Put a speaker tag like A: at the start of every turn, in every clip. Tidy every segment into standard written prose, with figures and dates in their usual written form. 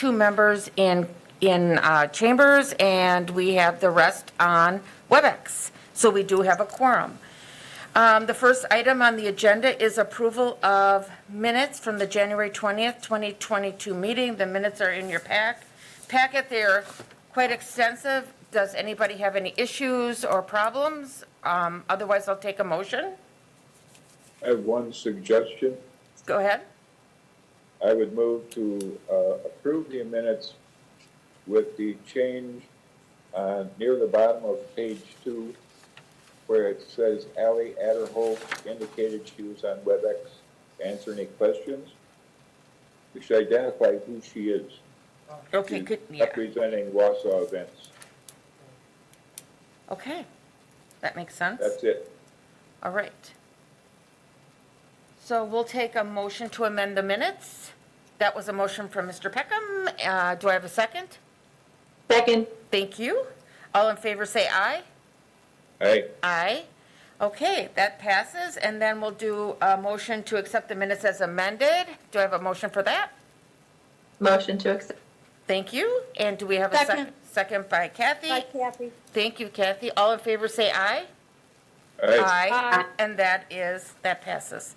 A: 2 members in chambers, and we have the rest on WebEx. So we do have a quorum. The first item on the agenda is approval of minutes from the January 20th, 2022 meeting. The minutes are in your packet. They're quite extensive. Does anybody have any issues or problems? Otherwise, I'll take a motion.
B: I have one suggestion.
A: Go ahead.
B: I would move to approve the minutes with the change near the bottom of page 2, where it says Ally Adderholt indicated she was on WebEx to answer any questions. We should identify who she is.
A: Okay,
B: She's
A: good. Yeah.
B: representing Wausau events.
A: Okay, that makes sense.
B: That's it.
A: All right. So we'll take a motion to amend the minutes. That was a motion from Mr. Peckham. Do I have a second?
C: Second.
A: Thank you. All in favor say aye.
B: Aye.
A: Aye. Okay, that passes, and then we'll do a motion to accept the minutes as amended. Do I have a motion for that?
C: Motion to accept.
A: Thank you. And do we have a second? Second by Kathy.
D: Hi, Kathy.
A: Thank you, Kathy. All in favor say aye.
B: Aye.
D: Aye.
A: And that passes.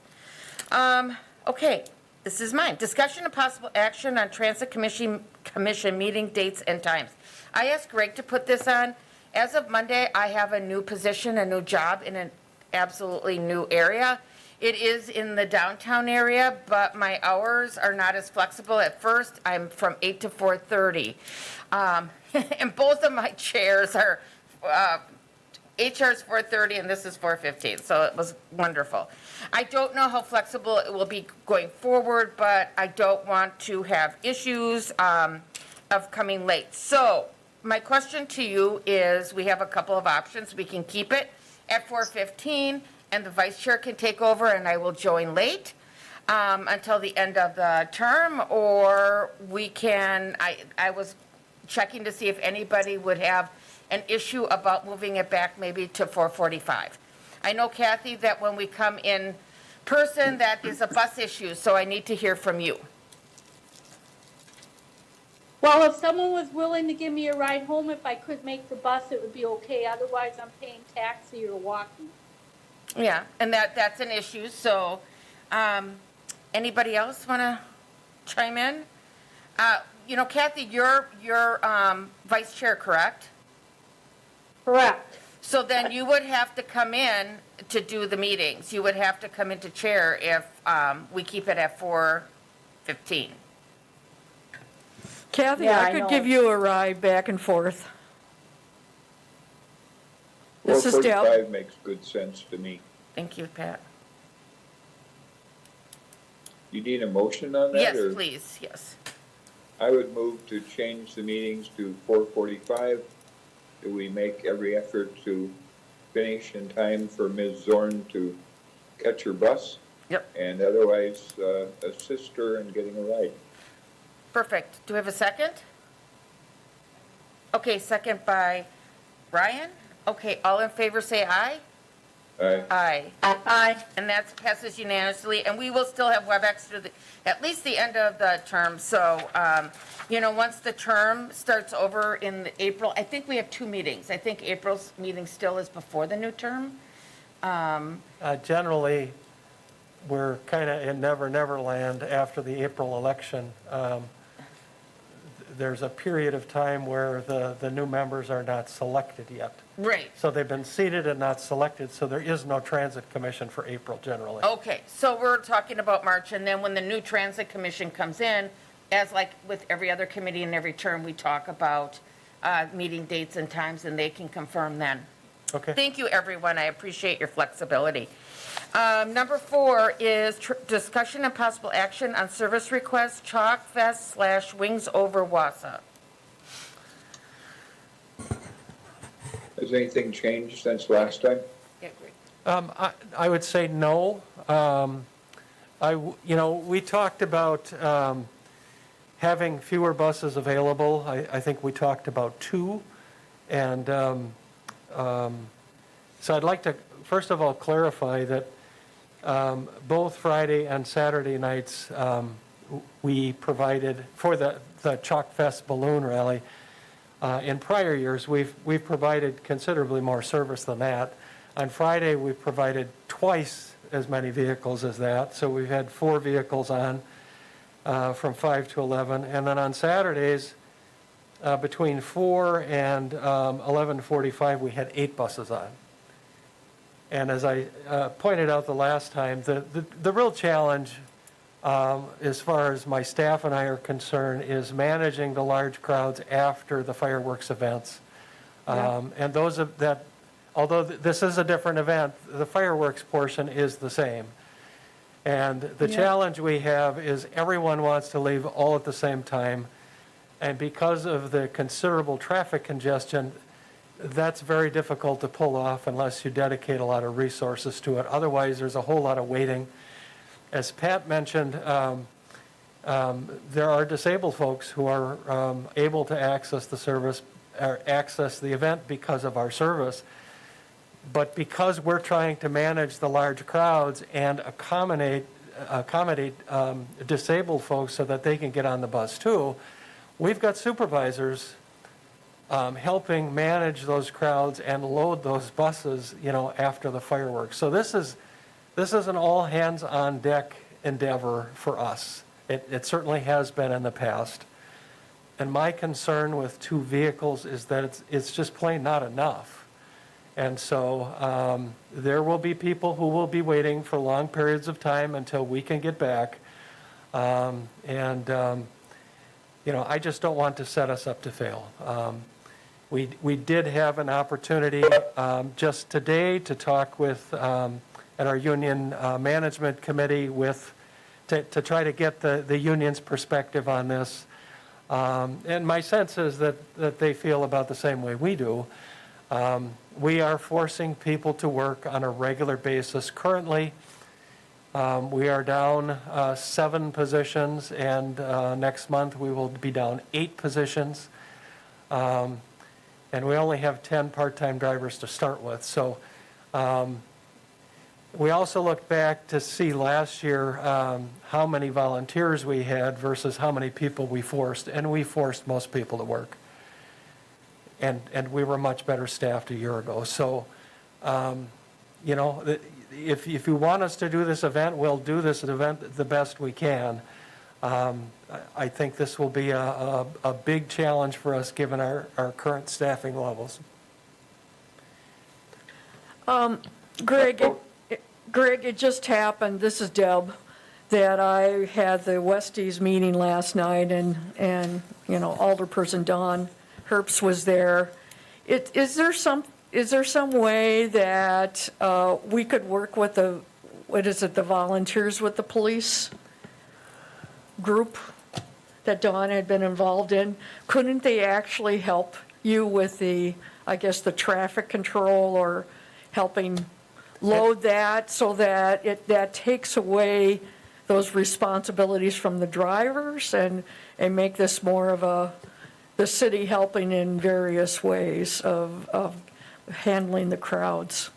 A: Okay, this is mine. Discussion and possible action on Transit Commission meeting dates and times. I asked Greg to put this on. As of Monday, I have a new position, a new job in an absolutely new area. It is in the downtown area, but my hours are not as flexible. At first, I'm from 8 to 4:30. And both of my chairs are, HR is 4:30 and this is 4:15, so it was wonderful. I don't know how flexible it will be going forward, but I don't want to have issues of coming late. So my question to you is, we have a couple of options. We can keep it at 4:15 and the vice chair can take over and I will join late until the end of the term, or we can, I was checking to see if anybody would have an issue about moving it back maybe to 4:45. I know, Kathy, that when we come in person, that is a bus issue, so I need to hear from you.
D: Well, if someone was willing to give me a ride home, if I could make the bus, it would be okay. Otherwise, I'm paying taxi or walking.
A: Yeah, and that's an issue, so anybody else want to chime in? Kathy, you're vice chair, correct?
D: Correct.
A: So then you would have to come in to do the meetings. You would have to come into chair if we keep it at 4:15.
E: Kathy,
D: Yeah,
E: I
D: I
E: could
D: know.
E: give you a ride back and forth. This is Deb.
B: 4:45 makes good sense to me.
A: Thank you, Pat.
B: You need a motion on that?
A: Yes,
B: or-
A: please, yes.
B: I would move to change the meetings to 4:45. Do we make every effort to finish in time for Ms. Zorn to catch her bus?
A: Yep.
B: And otherwise assist her in getting a ride.
A: Perfect. Do we have a second? Okay, second by Ryan. Okay, all in favor say aye.
B: Aye.
A: Aye.
D: Aye.
A: And that passes unanimously, and we will still have WebEx to at least the end of the term. So, once the term starts over in April, I think we have 2 meetings. I think April's meeting still is before the new term.
F: Generally, we're kind of in never land after the April election. There's a period of time where the new members are not selected yet.
A: Right.
F: So they've been seated and not selected, so there is no transit commission for April generally.
A: Okay, so we're talking about March, and then when the new transit commission comes in, as like with every other committee in every term, we talk about meeting dates and times, and they can confirm then.
F: Okay.
A: Thank you, everyone. I appreciate your flexibility. Number 4 is discussion and possible action on service request, Chalk Fest / Wings Over Wausau.
B: Has anything changed since last time?
A: Yeah, great.
F: I would say no. We talked about having fewer buses available. I think we talked about 2. And so I'd like to, first of all, clarify that both Friday and Saturday nights, we provided, for the the Chalk Fest balloon rally. In prior years, we've provided considerably more service than that. On Friday, we provided twice as many vehicles as that, so we've had 4 vehicles on from 5 to 11. And then on Saturdays, between 4 and 11:45, we had 8 buses on. And as I pointed out the last time, the real challenge, as far as my staff and I are concerned, is managing the large crowds after the fireworks events. And those that, although this is a different event, the fireworks portion is the same. And the challenge we have is everyone wants to leave all at the same time. And because of the considerable traffic congestion, that's very difficult to pull off unless you dedicate a lot of resources to it. Otherwise, there's a whole lot of waiting. As Pat mentioned, there are disabled folks who are able to access the service, or access the event because of our service. But because we're trying to manage the large crowds and accommodate disabled folks so that they can get on the bus too, we've got supervisors helping manage those crowds and load those buses, after the fireworks. So this is an all hands on deck endeavor for us. It certainly has been in the past. And my concern with 2 vehicles is that it's just plain not enough. And so there will be people who will be waiting for long periods of time until we can get back. I just don't want to set us up to fail. We did have an opportunity just today to talk with, at our union management committee to try to get the union's perspective on this. And my sense is that they feel about the same way we do. We are forcing people to work on a regular basis. Currently, we are down 7 positions, and next month we will be down 8 positions. And we only have 10 part-time drivers to start with. So we also looked back to see last year how many volunteers we had versus how many people we forced, and we forced most people to work. And we were much better staffed a year ago. So, if you want us to do this event, we'll do this event the best we can. I think this will be a big challenge for us given our current staffing levels.
E: Greg, it just happened, this is Deb, that I had the Westies meeting last night, and Alderperson Dawn Herbst was there. Is there some way that we could work with the volunteers with the police group that Dawn had been involved in? Couldn't they actually help you with the traffic control, or helping load that, so that that takes away those responsibilities from the drivers, and make this more of the city helping in various ways of handling the crowds?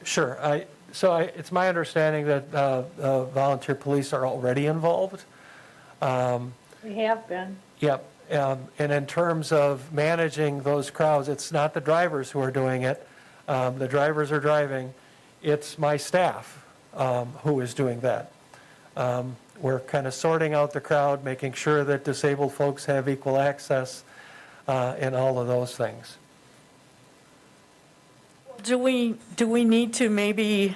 F: Sure. It's my understanding that volunteer police are already involved.
D: We have been.
F: Yep. And in terms of managing those crowds, it's not the drivers who are doing it. The drivers are driving. It's my staff who is doing that. We're kind of sorting out the crowd, making sure that disabled folks have equal access, and all of those things.
E: Do we need to maybe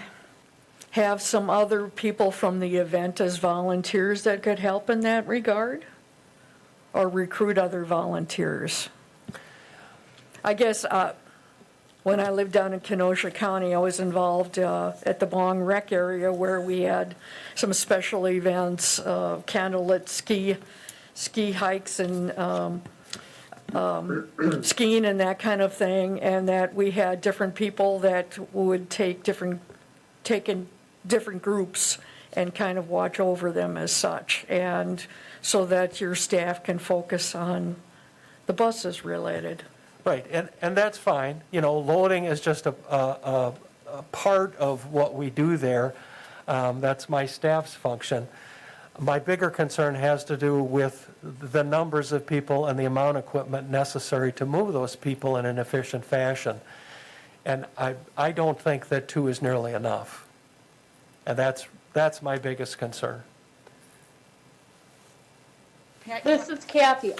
E: have some other people from the event as volunteers that could help in that regard? Or recruit other volunteers? I guess when I lived down in Kenosha County, I was involved at the Bong Rec area, where we had some special events, candlelit ski hikes and skiing and that kind of thing, and that we had different people that would take in different groups and kind of watch over them as such, and so that your staff can focus on the buses related.
F: Right, and that's fine. Loading is just a part of what we do there. That's my staff's function. My bigger concern has to do with the numbers of people and the amount of equipment necessary to move those people in an efficient fashion. And I don't think that 2 is nearly enough. And that's my biggest concern.
D: This is Kathy.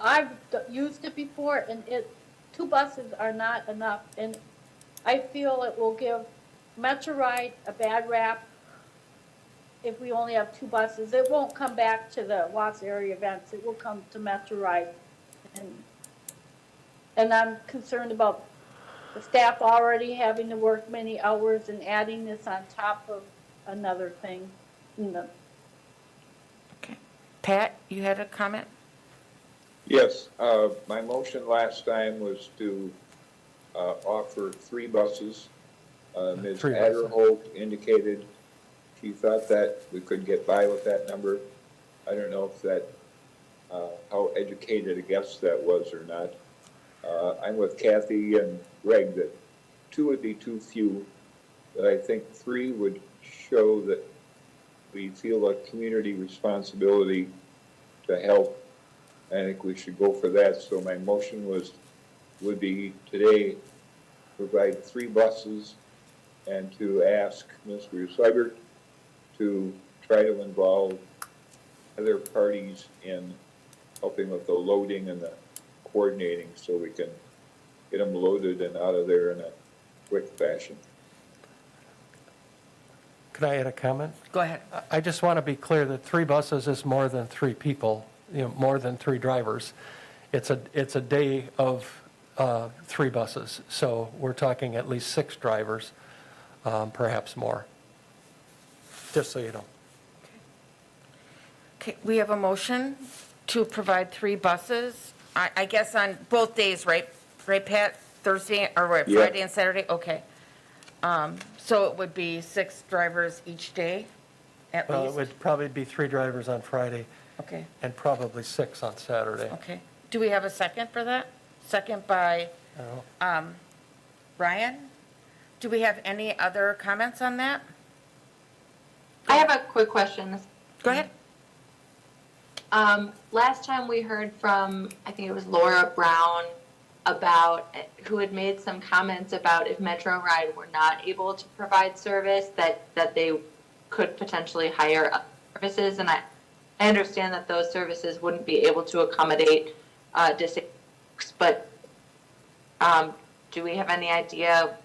D: I've used it before, and 2 buses are not enough, and I feel it will give Metro Ride a bad rap if we only have 2 buses. It won't come back to the Wausau area events, it will come to Metro Ride. And I'm concerned about the staff already having to work many hours and adding this on top of another thing.
A: Okay. Pat, you had a comment?
B: Yes, my motion last time was to offer 3 buses. Ms.
F: 3 buses.
B: Adderholt indicated she thought that we could get by with that number. I don't know if that, how educated a guess that was or not. I'm with Kathy and Greg that 2 would be too few, but I think 3 would show that we feel a community responsibility to help. I think we should go for that. So my motion would be today, provide 3 buses and to ask Mr. Seibert to try to involve other parties in helping with the loading and the coordinating so we can get them loaded and out of there in a quick fashion.
F: Could I add a comment?
A: Go ahead.
F: I just want to be clear that 3 buses is more than 3 people, more than 3 drivers. It's a day of 3 buses, so we're talking at least 6 drivers, perhaps more. Just so you know.
A: Okay, we have a motion to provide 3 buses, I guess on both days, right? Right, Pat? Thursday, or what,
B: Yeah.
A: Friday and Saturday? Okay. So it would be 6 drivers each day, at
F: Well, it
A: least?
F: would probably be 3 drivers on Friday
A: Okay,
F: and probably 6 on Saturday.
A: okay. Do we have a second for that? Second by
F: I don't know.
A: Ryan? Do we have any other comments on that?
C: I have a quick question.
A: Go ahead.
C: Last time we heard from, I think it was Laura Brown, about, who had made some comments about if Metro Ride were not able to provide service, that they could potentially hire other services. And I understand that those services wouldn't be able to accommodate disabled folks, but do we have any idea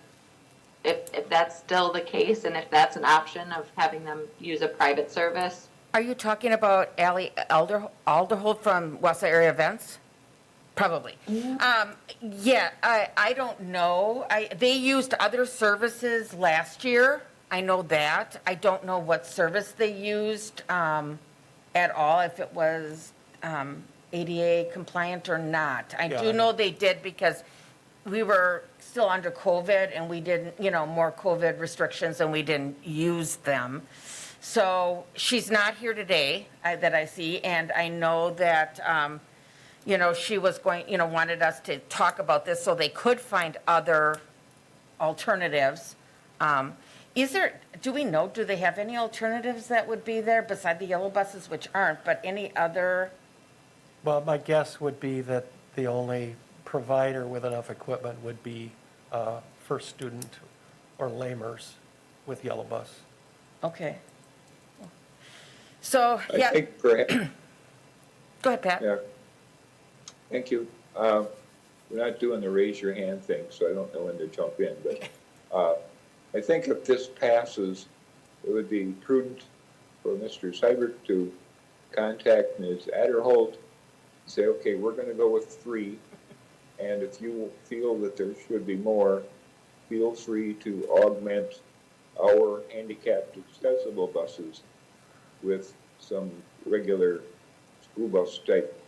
C: if that's still the case and if that's an option of having them use a private service?
A: Are you talking about Ally Alderholt from Wausau Area Events? Probably. Yeah, I don't know. They used other services last year. I know that. I don't know what service they used at all, if it was ADA compliant or not. I do know they did because we were still under COVID and we didn't, more COVID restrictions and we didn't use them. So she's not here today that I see, and I know that, she was going, wanted us to talk about this so they could find other alternatives. Do we know, do they have any alternatives that would be there beside the yellow buses, which aren't, but any other?
F: Well, my guess would be that the only provider with enough equipment would be First Student or Lamers with Yellow Bus.
A: Okay. So,
B: I
A: yeah,
B: think perhaps,
A: go ahead, Pat.
B: yeah. Thank you. We're not doing the raise your hand thing, so I don't know when to jump in, but I think if this passes, it would be prudent for Mr. Seibert to contact Ms. Adderholt and say, okay, we're going to go with 3, and if you feel that there should be more, feel free to augment our handicapped accessible buses with some regular school bus type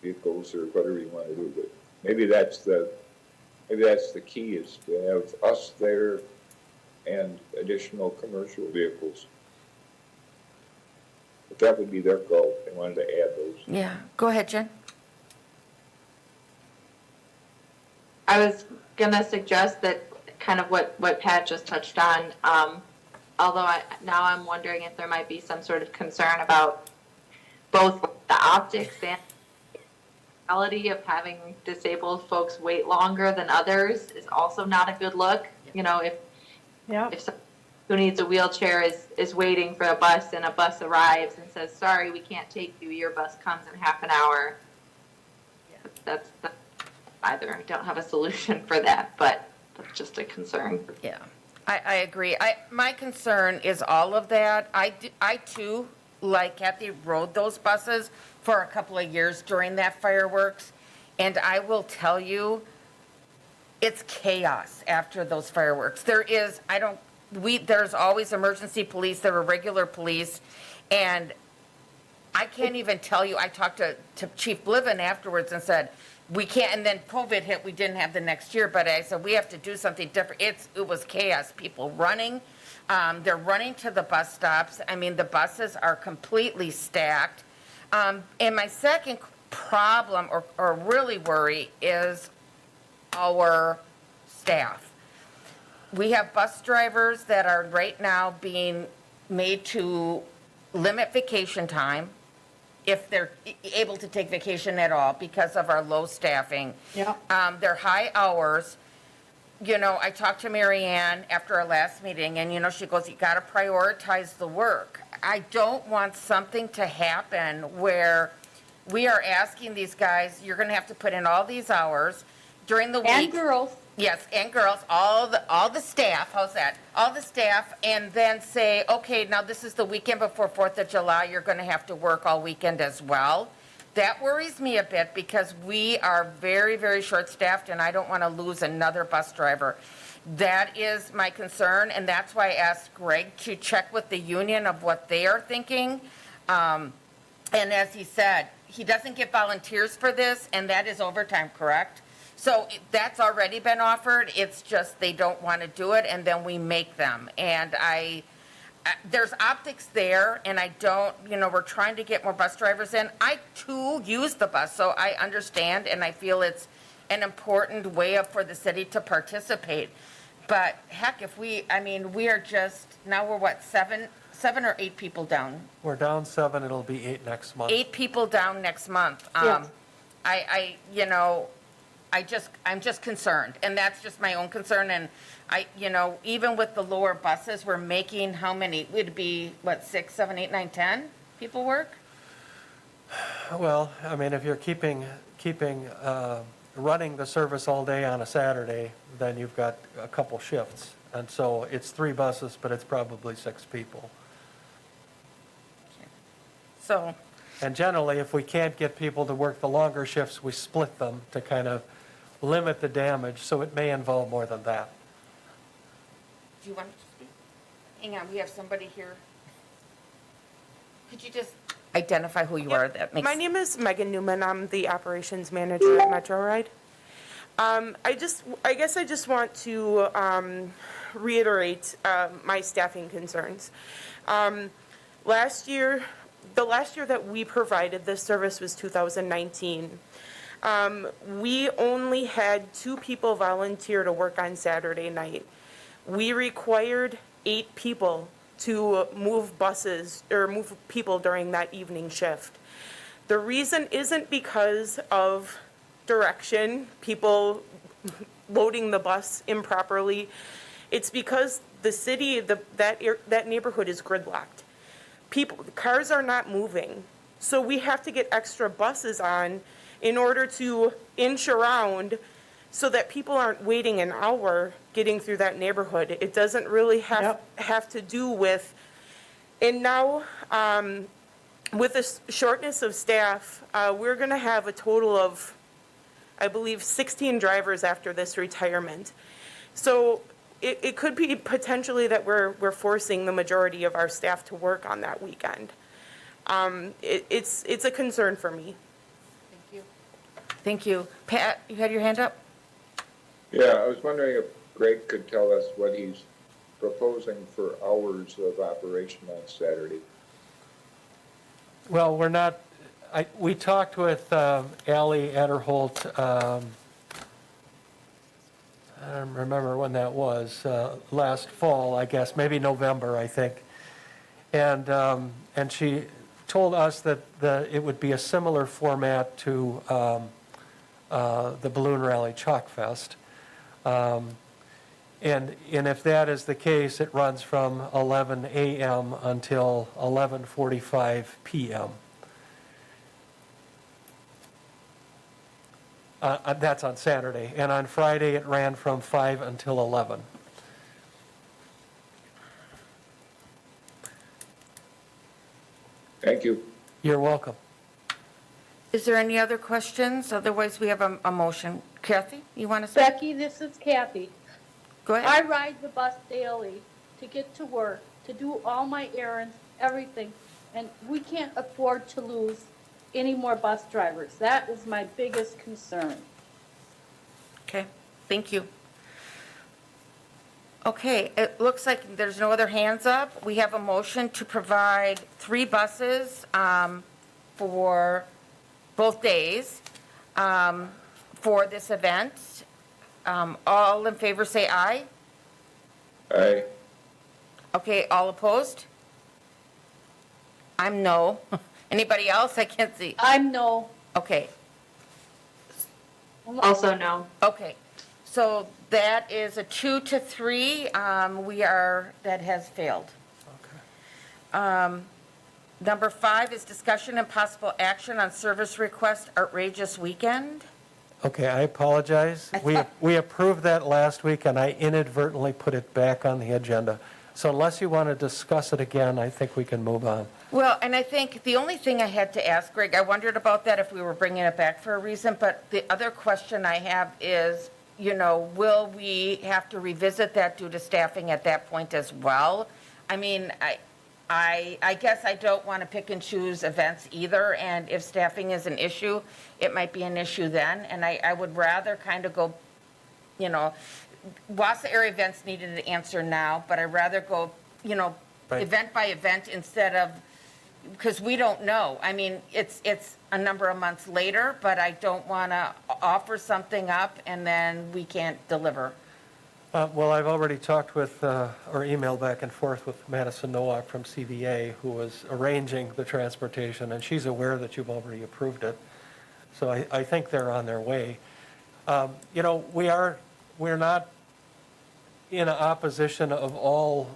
B: vehicles or whatever you want to do. But maybe that's the key, is to have us there and additional commercial vehicles. But that would be their call. They wanted to add those.
A: Yeah, go ahead, Jen.
C: I was going to suggest that kind of what Pat just touched on, although now I'm wondering if there might be some sort of concern about both the optics and the reality of having disabled folks wait longer than others is also not a good look. You know, if someone who needs a wheelchair is waiting for a bus and a bus arrives and says, sorry, we can't take you, your bus comes in half an hour. That's either I don't have a solution for that, but that's just a concern.
A: Yeah, I agree. My concern is all of that. I too, like Kathy, rode those buses for a couple of years during that fireworks. And I will tell you, it's chaos after those fireworks. There's always emergency police, there are regular police. And I can't even tell you, I talked to Chief Bliven afterwards and said, we can't, and then COVID hit, we didn't have the next year, but I said, we have to do something different. It was chaos, people running, they're running to the bus stops. I mean, the buses are completely stacked. And my second problem, or really worry, is our staff. We have bus drivers that are right now being made to limit vacation time, if they're able to take vacation at all, because of our low staffing.
D: Yeah.
A: They're high hours. You know, I talked to Mary Ann after our last meeting, and, you know, she goes, you got to prioritize the work. I don't want something to happen where we are asking these guys, you're going to have to put in all these hours during the week.
D: And girls.
A: Yes, and girls, all the staff, how's that? All the staff, and then say, okay, now this is the weekend before 4th of July, you're going to have to work all weekend as well. That worries me a bit because we are very, very short-staffed, and I don't want to lose another bus driver. That is my concern, and that's why I asked Greg to check with the union of what they are thinking. And as he said, he doesn't get volunteers for this, and that is overtime, correct? So that's already been offered, it's just they don't want to do it, and then we make them. And there's optics there, and I don't, you know, we're trying to get more bus drivers in. I too use the bus, so I understand, and I feel it's an important way for the city to participate. But heck, we are just, now we're what, seven or 8 people down?
F: We're down 7, it'll be 8 next month.
A: 8 people down next month.
D: Yes.
A: I'm just concerned, and that's just my own concern, and even with the lower buses, we're making how many, would it be, 6, 7, 8, 9, 10 people work?
F: Well, I mean, if you're keeping running the service all day on a Saturday, then you've got a couple shifts. And so it's 3 buses, but it's probably 6 people.
A: So,
F: And generally, if we can't get people to work the longer shifts, we split them to kind of limit the damage, so it may involve more than that.
A: do you want to speak? Hang on, we have somebody here. Could you just identify who you are? That makes.
G: My name is Megan Newman. I'm the operations manager at Metro Ride. I guess I just want to reiterate my staffing concerns. The last year that we provided this service was 2019. We only had 2 people volunteer to work on Saturday night. We required 8 people to move buses or move people during that evening shift. The reason isn't because of direction, people loading the bus improperly. It's because the city, that neighborhood is gridlocked. Cars are not moving. So we have to get extra buses on in order to inch around so that people aren't waiting an hour getting through that neighborhood. It doesn't really have to do with, and now with the shortness of staff, we're going to have a total of, I believe, 16 drivers after this retirement. So it could be potentially that we're forcing the majority of our staff to work on that weekend. It's a concern for me.
A: Thank you. Thank you. Pat, you had your hand up?
B: Yeah, I was wondering if Greg could tell us what he's proposing for hours of operation on Saturday.
F: Well, we're not, we talked with Ally Ederholt I don't remember when that was, last fall, I guess, maybe November, I think. And she told us that it would be a similar format to the Balloon Rally Chalk Fest. And if that is the case, it runs from 11 a.m. until 11:45 p.m. That's on Saturday. And on Friday, it ran from 5 until 11.
B: Thank you.
F: You're welcome.
A: Is there any other questions? Otherwise, we have a motion. Kathy, you want to speak?
D: Becky, this is Kathy.
A: Go
D: I
A: ahead.
D: ride the bus daily to get to work, to do all my errands, everything, and we can't afford to lose any more bus drivers. That is my biggest concern.
A: Okay, thank you. Okay, it looks like there's no other hands up. We have a motion to provide 3 buses for both days for this event. All in favor, say aye.
B: Aye.
A: Okay, all opposed? I'm no. Anybody else? I can't see.
D: I'm no.
A: Okay,
C: Also no.
A: okay. So that is a 2 to 3. That has failed. Number 5 is discussion and possible action on service request outrageous weekend.
F: Okay, I apologize. We approved that last week, and I inadvertently put it back on the agenda. So unless you want to discuss it again, I think we can move on.
A: Well, and I think the only thing I had to ask, Greg, I wondered about that if we were bringing it back for a reason, but the other question I have is, will we have to revisit that due to staffing at that point as well? I mean, I guess I don't want to pick and choose events either, and if staffing is an issue, it might be an issue then, and I would rather kind of go, Wausau area events needed an answer now, but I'd rather go,
F: Right.
A: event by event instead of, because we don't know. I mean, it's a number of months later, but I don't want to offer something up and then we can't deliver.
F: Well, I've already talked with, or emailed back and forth with Madison Nowak from CVA, who was arranging the transportation, and she's aware that you've already approved it. So I think they're on their way. We're not in opposition of all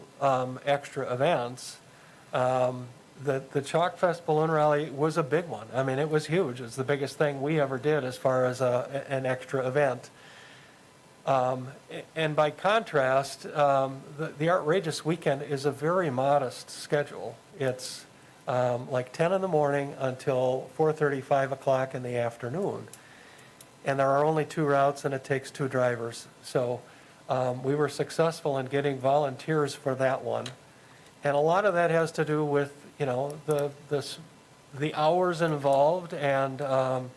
F: extra events. The Chalk Fest Balloon Rally was a big one. I mean, it was huge. It's the biggest thing we ever did as far as an extra event. And by contrast, the Outrageous Weekend is a very modest schedule. It's like 10 in the morning until 4:30, 5 o'clock in the afternoon. And there are only 2 routes and it takes 2 drivers. So we were successful in getting volunteers for that one. And a lot of that has to do with, the hours involved and, and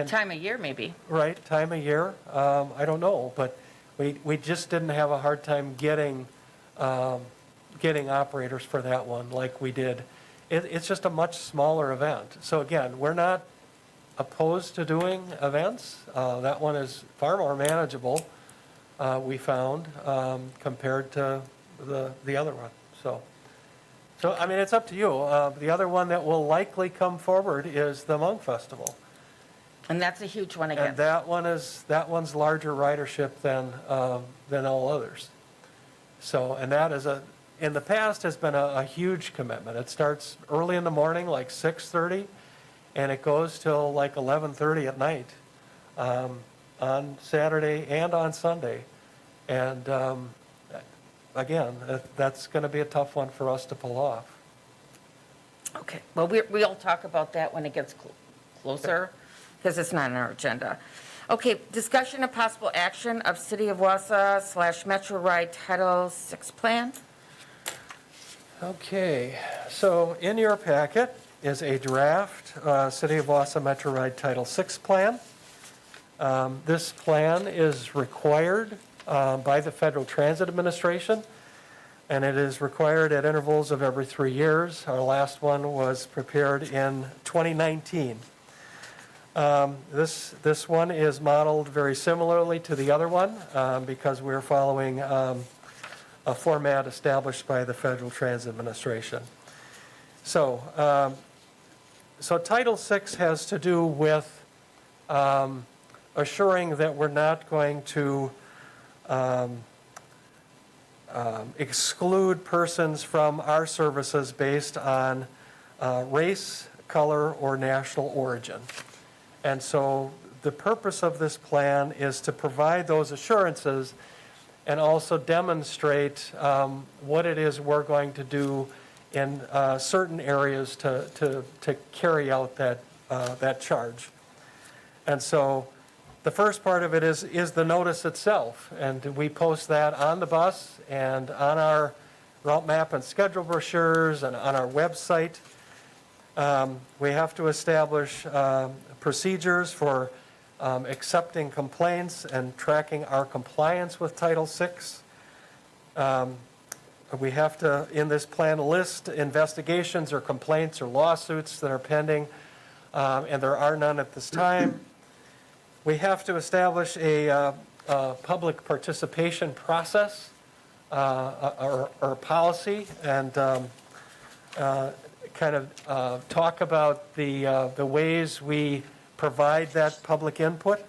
A: Time of year, maybe.
F: right, time of year, I don't know, but we just didn't have a hard time getting operators for that one like we did. It's just a much smaller event. So again, we're not opposed to doing events. That one is far more manageable, we found, compared to the other one. So I mean, it's up to you. The other one that will likely come forward is the Hmong Festival.
A: And that's a huge one again.
F: And that one's larger ridership than all others. So, and that is in the past has been a huge commitment. It starts early in the morning, like 6:30, and it goes till like 11:30 at night, on Saturday and on Sunday. And again, that's going to be a tough one for us to pull off.
A: Okay, well, we'll talk about that when it gets closer, because it's not on our agenda. Okay, discussion of possible action of City of Wausau / Metro Ride Title 6 plan.
F: Okay, so in your packet is a draft City of Wausau Metro Ride Title 6 plan. This plan is required by the Federal Transit Administration, and it is required at intervals of every 3 years. Our last one was prepared in 2019. This one is modeled very similarly to the other one because we're following a format established by the Federal Transit Administration. So Title VI has to do with assuring that we're not going to exclude persons from our services based on race, color, or national origin. And so the purpose of this plan is to provide those assurances and also demonstrate what it is we're going to do in certain areas to carry out that charge. And so the first part of it is the notice itself, and we post that on the bus and on our route map and schedule brochures and on our website. We have to establish procedures for accepting complaints and tracking our compliance with Title VI. We have to, in this plan, list investigations or complaints or lawsuits that are pending, and there are none at this time. We have to establish a public participation process or policy and kind of talk about the ways we provide that public input.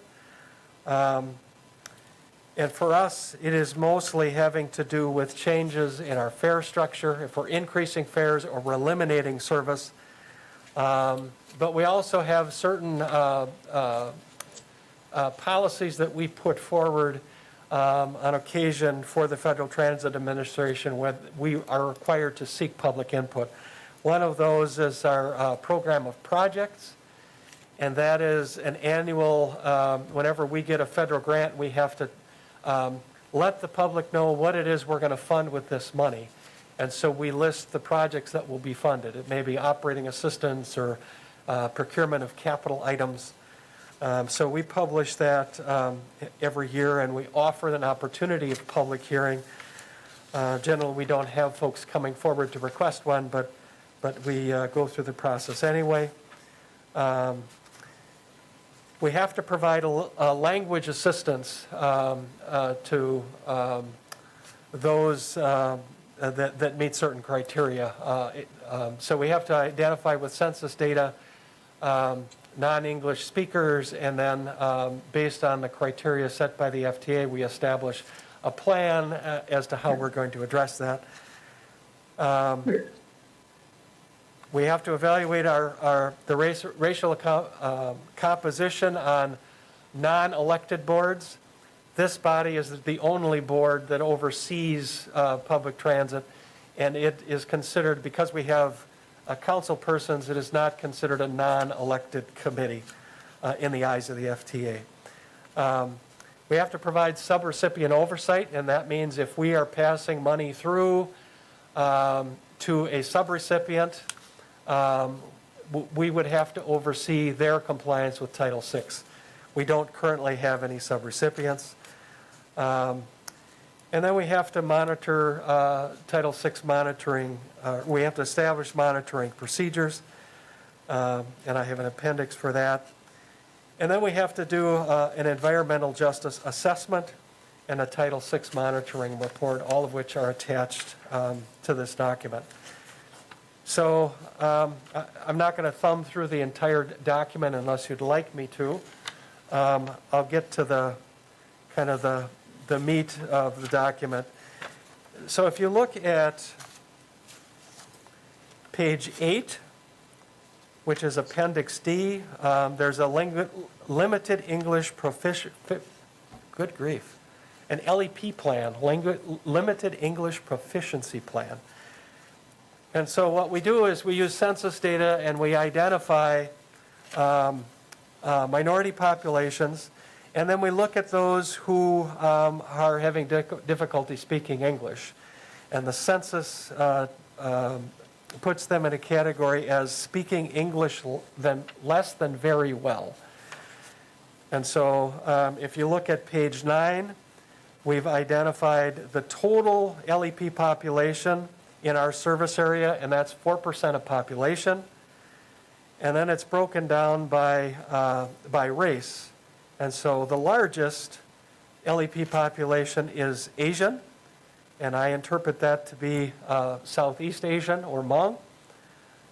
F: And for us, it is mostly having to do with changes in our fare structure, if we're increasing fares or we're eliminating service. But we also have certain policies that we put forward on occasion for the Federal Transit Administration when we are required to seek public input. One of those is our program of projects, and that is an annual, whenever we get a federal grant, we have to let the public know what it is we're going to fund with this money. And so we list the projects that will be funded. It may be operating assistance or procurement of capital items. So we publish that every year, and we offer an opportunity of public hearing. Generally, we don't have folks coming forward to request one, but we go through the process anyway. We have to provide a language assistance to those that meet certain criteria. So we have to identify with census data non-English speakers, and then based on the criteria set by the FTA, we establish a plan as to how we're going to address that. We have to evaluate the racial composition on non-elected boards. This body is the only board that oversees public transit, and it is considered, because we have council persons, it is not considered a non-elected committee in the eyes of the FTA. We have to provide subrecipient oversight, and that means if we are passing money through to a subrecipient, we would have to oversee their compliance with Title VI. We don't currently have any subrecipients. And then we have to monitor Title VI monitoring. We have to establish monitoring procedures, and I have an appendix for that. And then we have to do an environmental justice assessment and a Title VI monitoring report, all of which are attached to this document. So I'm not going to thumb through the entire document unless you'd like me to. I'll get to the kind of the meat of the document. So if you look at page 8, which is Appendix D, there's a limited English proficiency, good grief, an LEP plan, limited English proficiency plan. And so what we do is we use census data and we identify minority populations, and then we look at those who are having difficulty speaking English. And the census puts them in a category as speaking English less than very well. And so if you look at page 9, we've identified the total LEP population in our service area, and that's 4% of population. And then it's broken down by race. And so the largest LEP population is Asian, and I interpret that to be Southeast Asian or Hmong.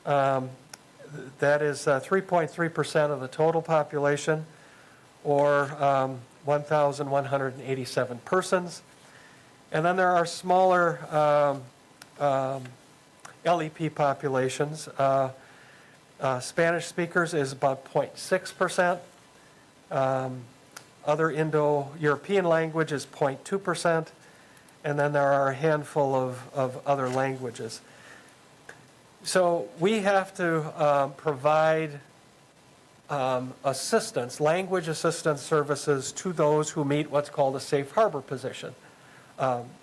F: That is 3.3% of the total population, or 1,187 persons. And then there are smaller LEP populations. Spanish speakers is about 0.6%. Other Indo-European language is 0.2%. And then there are a handful of other languages. So we have to provide assistance, language assistance services to those who meet what's called a safe harbor position.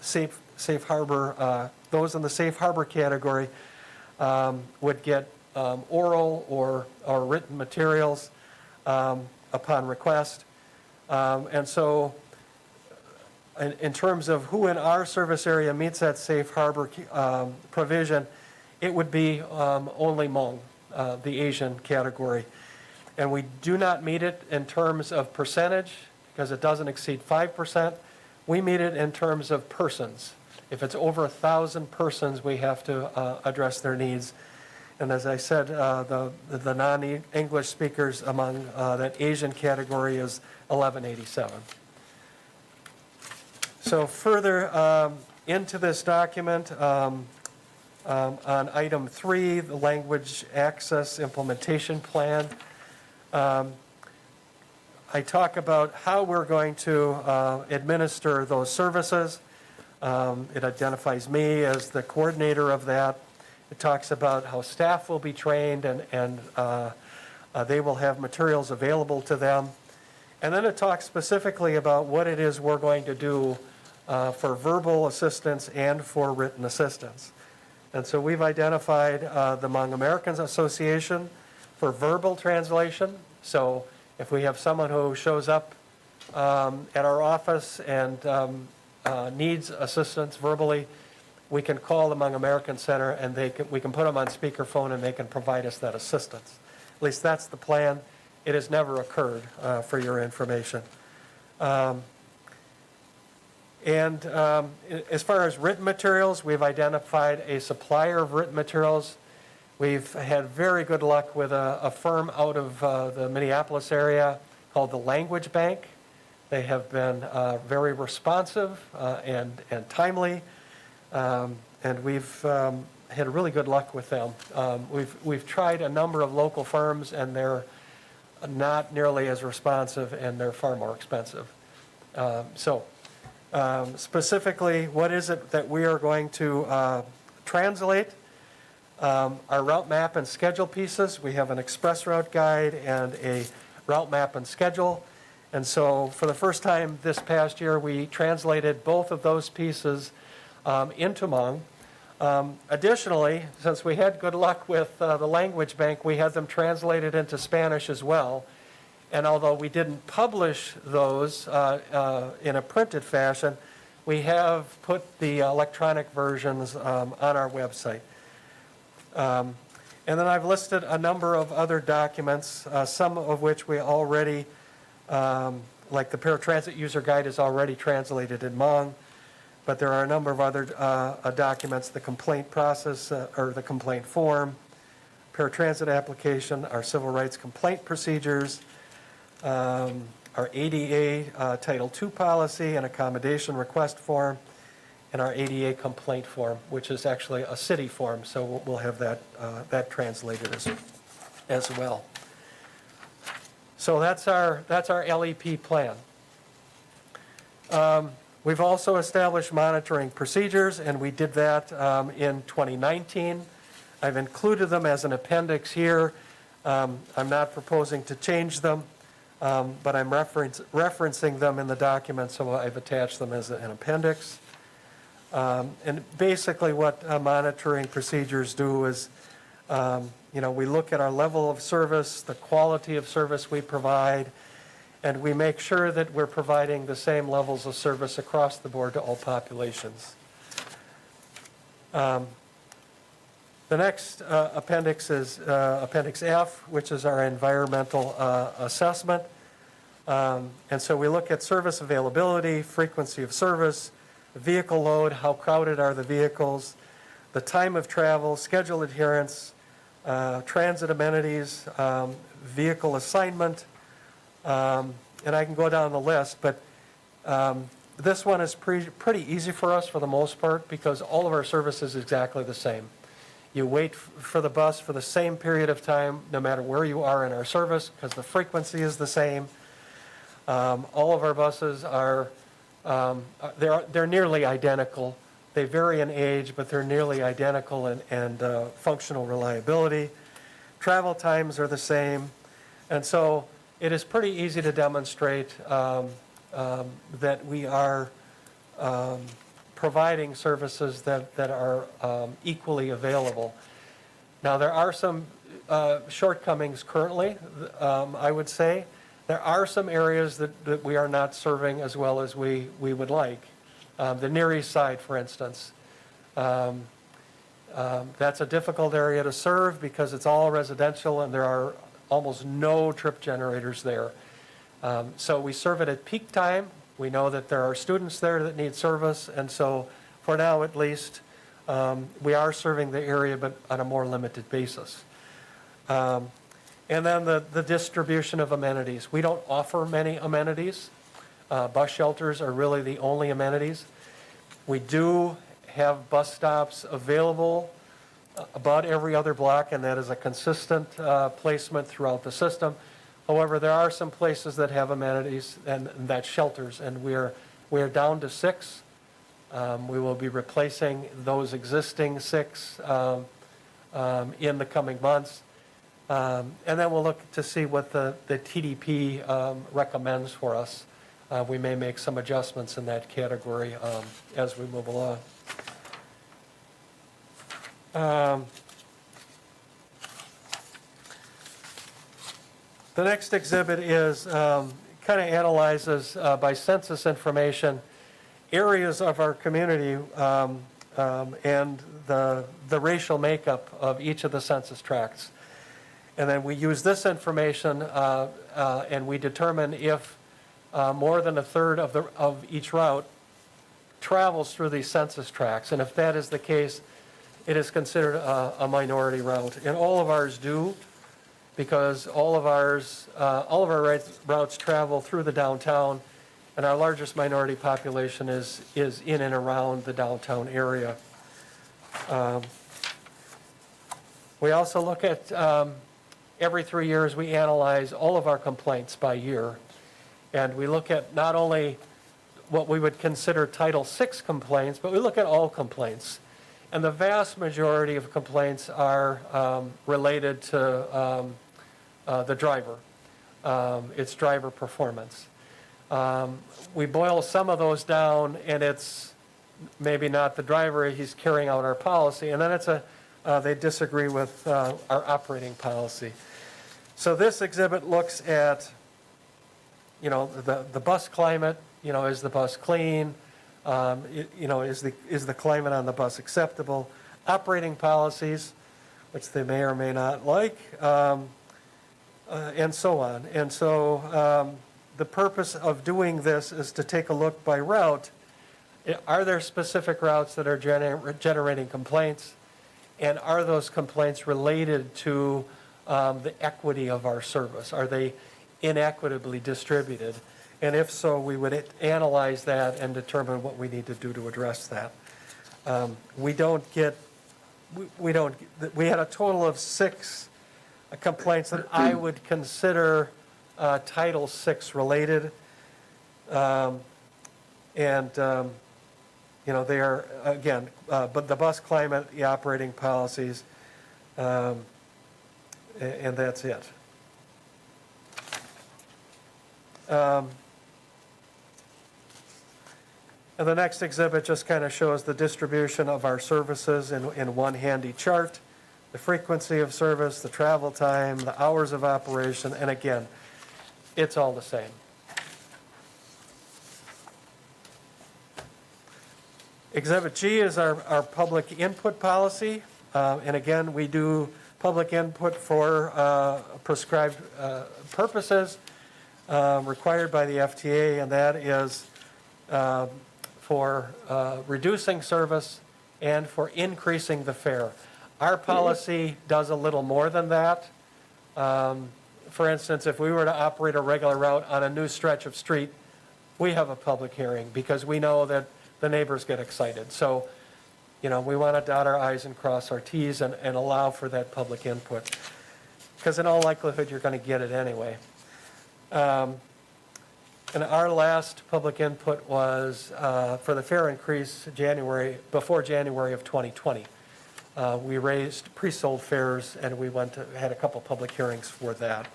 F: Safe harbor, those in the safe harbor category would get oral or written materials upon request. And so in terms of who in our service area meets that safe harbor provision, it would be only Hmong, the Asian category. And we do not meet it in terms of percentage because it doesn't exceed 5%. We meet it in terms of persons. If it's over 1,000 persons, we have to address their needs. And as I said, the non-English speakers among that Asian category is 1187. So further into this document, on item 3, the language access implementation plan, I talk about how we're going to administer those services. It identifies me as the coordinator of that. It talks about how staff will be trained and they will have materials available to them. And then it talks specifically about what it is we're going to do for verbal assistance and for written assistance. And so we've identified the Hmong Americans Association for verbal translation. So if we have someone who shows up at our office and needs assistance verbally, we can call the Hmong American Center and we can put them on speakerphone and they can provide us that assistance. At least that's the plan. It has never occurred, for your information. And as far as written materials, we've identified a supplier of written materials. We've had very good luck with a firm out of the Minneapolis area called the Language Bank. They have been very responsive and timely, and we've had really good luck with them. We've tried a number of local firms, and they're not nearly as responsive, and they're far more expensive. Specifically, what is it that we are going to translate? Our route map and schedule pieces. We have an express route guide and a route map and schedule. And so for the first time this past year, we translated both of those pieces into Hmong. Additionally, since we had good luck with the Language Bank, we had them translated into Spanish as well. And although we didn't publish those in a printed fashion, we have put the electronic versions on our website. And then I've listed a number of other documents, some of which we already, like the paratransit user guide is already translated in Hmong, but there are a number of other documents, the complaint process, or the complaint form, paratransit application, our civil rights complaint procedures, our ADA Title II policy and accommodation request form, and our ADA complaint form, which is actually a city form, so we'll have that translated as well. So that's our LEP plan. We've also established monitoring procedures, and we did that in 2019. I've included them as an appendix here. I'm not proposing to change them, but I'm referencing them in the document, so I've attached them as an appendix. And basically what monitoring procedures do is, we look at our level of service, the quality of service we provide, and we make sure that we're providing the same levels of service across the board to all populations. The next appendix is Appendix F, which is our environmental assessment. And so we look at service availability, frequency of service, vehicle load, how crowded are the vehicles, the time of travel, schedule adherence, transit amenities, vehicle assignment, and I can go down the list, but this one is pretty easy for us for the most part because all of our service is exactly the same. You wait for the bus for the same period of time, no matter where you are in our service, because the frequency is the same. All of our buses are, they're nearly identical. They vary in age, but they're nearly identical in functional reliability. Travel times are the same. And so it is pretty easy to demonstrate that we are providing services that are equally available. Now, there are some shortcomings currently, I would say. There are some areas that we are not serving as well as we would like. The Near East Side, for instance. That's a difficult area to serve because it's all residential and there are almost no trip generators there. So we serve it at peak time. We know that there are students there that need service, and so for now at least, we are serving the area, but on a more limited basis. And then the distribution of amenities. We don't offer many amenities. Bus shelters are really the only amenities. We do have bus stops available about every other block, and that is a consistent placement throughout the system. However, there are some places that have amenities and that's shelters, and we are down to 6. We will be replacing those existing 6 in the coming months. And then we'll look to see what the TDP recommends for us. We may make some adjustments in that category as we move along. The next exhibit is kind of analyzes by census information areas of our community and the racial makeup of each of the census tracts. And then we use this information and we determine if more than a third of each route travels through these census tracts. And if that is the case, it is considered a minority route. And all of ours do, because all of our routes travel through the downtown, and our largest minority population is in and around the downtown area. We also look at, every 3 years, we analyze all of our complaints by year. And we look at not only what we would consider Title VI complaints, but we look at all complaints. And the vast majority of complaints are related to the driver, its driver performance. We boil some of those down, and it's maybe not the driver, he's carrying out our policy, and then it's they disagree with our operating policy. So this exhibit looks at, the bus climate, is the bus clean? Is the climate on the bus acceptable? Operating policies, which they may or may not like, and so on. And so the purpose of doing this is to take a look by route. Are there specific routes that are generating complaints? And are those complaints related to the equity of our service? Are they inequitably distributed? And if so, we would analyze that and determine what we need to do to address that. We had a total of 6 complaints that I would consider Title VI related. They are, again, but the bus climate, the operating policies, and that's it. And the next exhibit just kind of shows the distribution of our services in one handy chart, the frequency of service, the travel time, the hours of operation, and again, it's all the same. Exhibit G is our public input policy. And again, we do public input for prescribed purposes required by the FTA, and that is for reducing service and for increasing the fare. Our policy does a little more than that. For instance, if we were to operate a regular route on a new stretch of street, we have a public hearing because we know that the neighbors get excited. So, you know, we want to dot our i's and cross our t's and allow for that public input. Because in all likelihood, you're going to get it anyway. And our last public input was for the fare increase before January of 2020. We raised pre-sold fares, and we had a couple public hearings for that.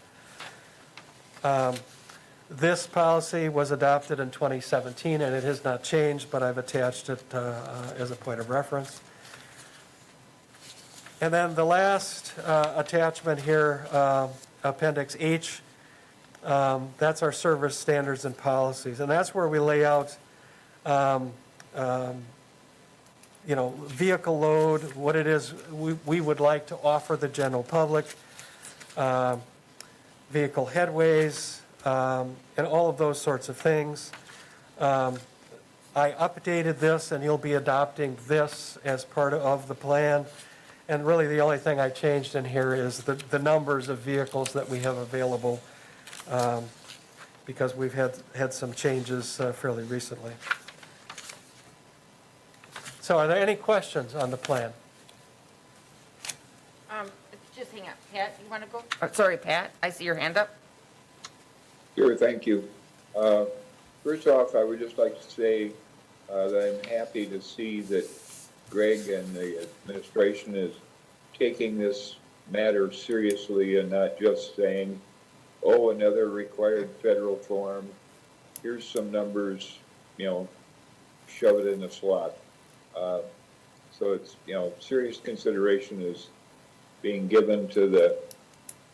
F: This policy was adopted in 2017, and it has not changed, but I've attached it as a point of reference. And then the last attachment here, Appendix H, that's our service standards and policies. And that's where we lay out, vehicle load, what it is we would like to offer the general public, vehicle headways, and all of those sorts of things. I updated this, and you'll be adopting this as part of the plan. And really, the only thing I changed in here is the numbers of vehicles that we have available, because we've had some changes fairly recently. So are there any questions on the plan?
A: Just hang on. Pat, you want to go? Sorry, Pat, I see your hand up.
B: Sure, thank you. First off, I would just like to say that I'm happy to see that Greg and the administration is taking this matter seriously and not just saying, oh, another required federal form, here's some numbers, shove it in the slot. So it's, serious consideration is being given to the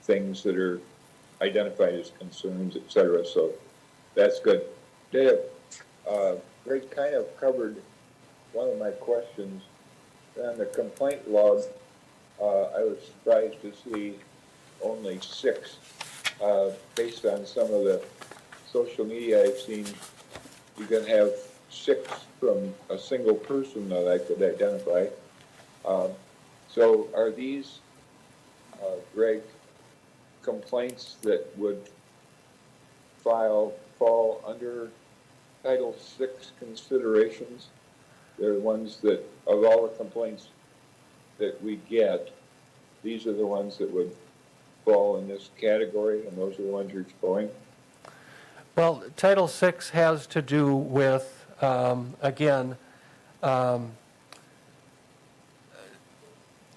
B: things that are identified as concerns, et cetera. So that's good. Dave, Greg kind of covered one of my questions. On the complaint log, I was surprised to see only 6. Based on some of the social media I've seen, you can have 6 from a single person that I could identify. So are these, Greg, complaints that would fall under Title VI considerations? They're the ones that, of all the complaints that we get, these are the ones that would fall in this category, and those are the ones you're showing?
F: Well, Title VI has to do with,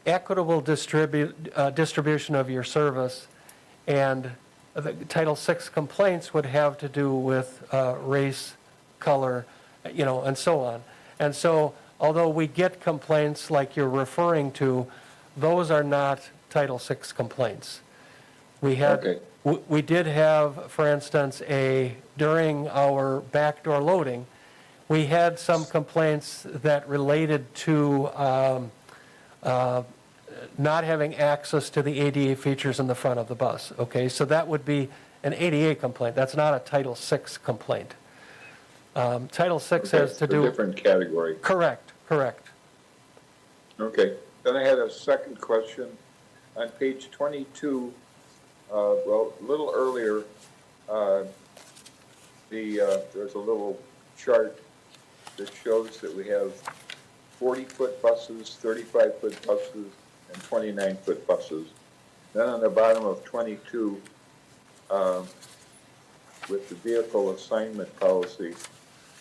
F: equitable distribution of your service, and the Title VI complaints would have to do with race, color, and so on. And so, although we get complaints like you're referring to, those are not Title VI complaints. We did have, for instance, during our backdoor loading, we had some complaints that related to not having access to the ADA features in the front of the bus. Okay, so that would be an ADA complaint. That's not a Title VI complaint. Title VI has to do...
B: a different category.
F: Correct.
B: Okay. Then I had a second question. On page 22, a little earlier, there's a little chart that shows that we have 40-foot buses, 35-foot buses, and 29-foot buses. Then on the bottom of 22, with the vehicle assignment policy,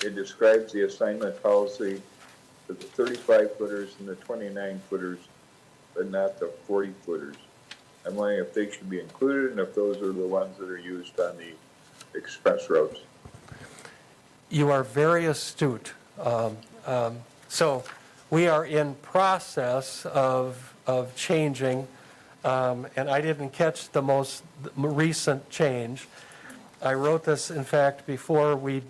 B: it describes the assignment policy for the 35-footers and the 29-footers, but not the 40-footers. I'm wondering if they should be included and if those are the ones that are used on the express routes.
F: You are very astute. So we are in process of changing, and I didn't catch the most recent change. I wrote this, in fact, before we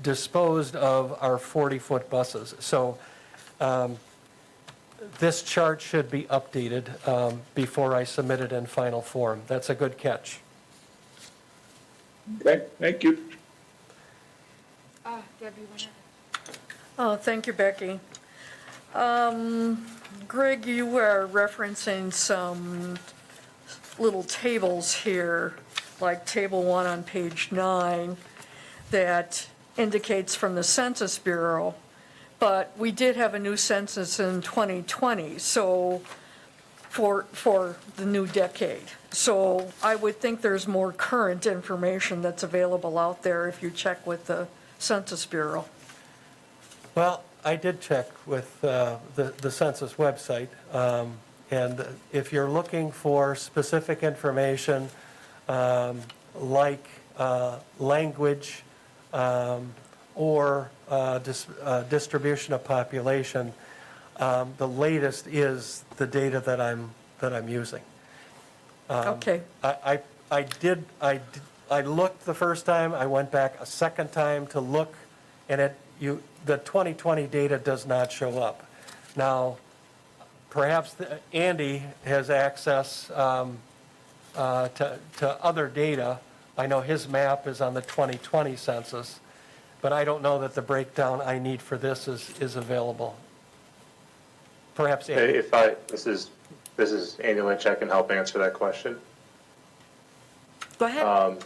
F: disposed of our 40-foot buses. So this chart should be updated before I submit it in final form. That's a good catch.
B: Okay, thank you.
A: Debbie, you
E: Oh, thank you, Becky. Greg, you were referencing some little tables here, like Table 1 on page 9, that indicates from the Census Bureau, but we did have a new census in 2020, so for the new decade. So I would think there's more current information that's available out there if you check with the Census Bureau.
F: Well, I did check with the census website, and if you're looking for specific information like language or distribution of population, the latest is the data that I'm using.
E: Okay.
F: I looked the first time, I went back a second time to look, and the 2020 data does not show up. Now, perhaps Andy has access to other data. I know his map is on the 2020 census, but I don't know that the breakdown I need for this is available. Perhaps Andy.
H: This is Andy Lynch, I can help answer that question.
A: Go ahead.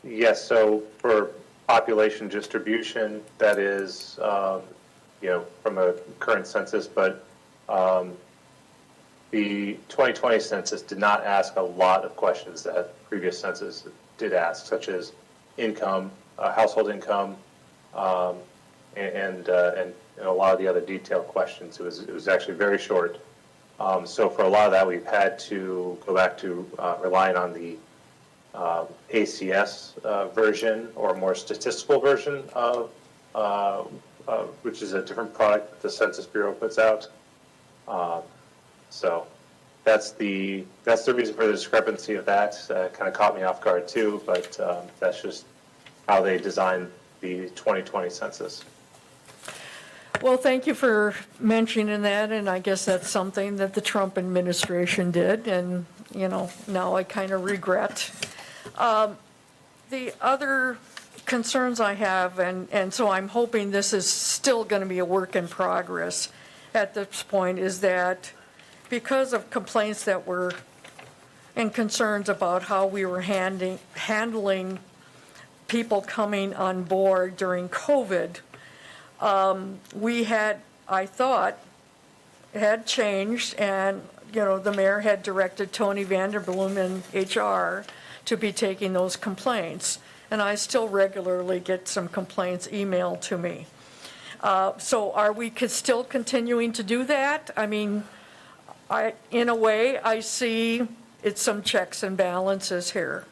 H: Yes, so for population distribution, that is, from a current census, but the 2020 census did not ask a lot of questions that previous census did ask, such as income, household income, and a lot of the other detailed questions. It was actually very short. So for a lot of that, we've had to go back to relying on the ACS version or more statistical version of which is a different product that the Census Bureau puts out. So that's the reason for the discrepancy of that. Kind of caught me off guard too, but that's just how they designed the 2020 census.
E: Well, thank you for mentioning that, and I guess that's something that the Trump administration did, and, now I kind of regret. The other concerns I have, and so I'm hoping this is still going to be a work in progress at this point, is that because of complaints that were, and concerns about how we were handling people coming on board during COVID, we had, I thought, had changed, and, the mayor had directed Tony Vanderbloom in HR to be taking those complaints. And I still regularly get some complaints emailed to me. So are we still continuing to do that? I mean, in a way, I see it's some checks and balances here.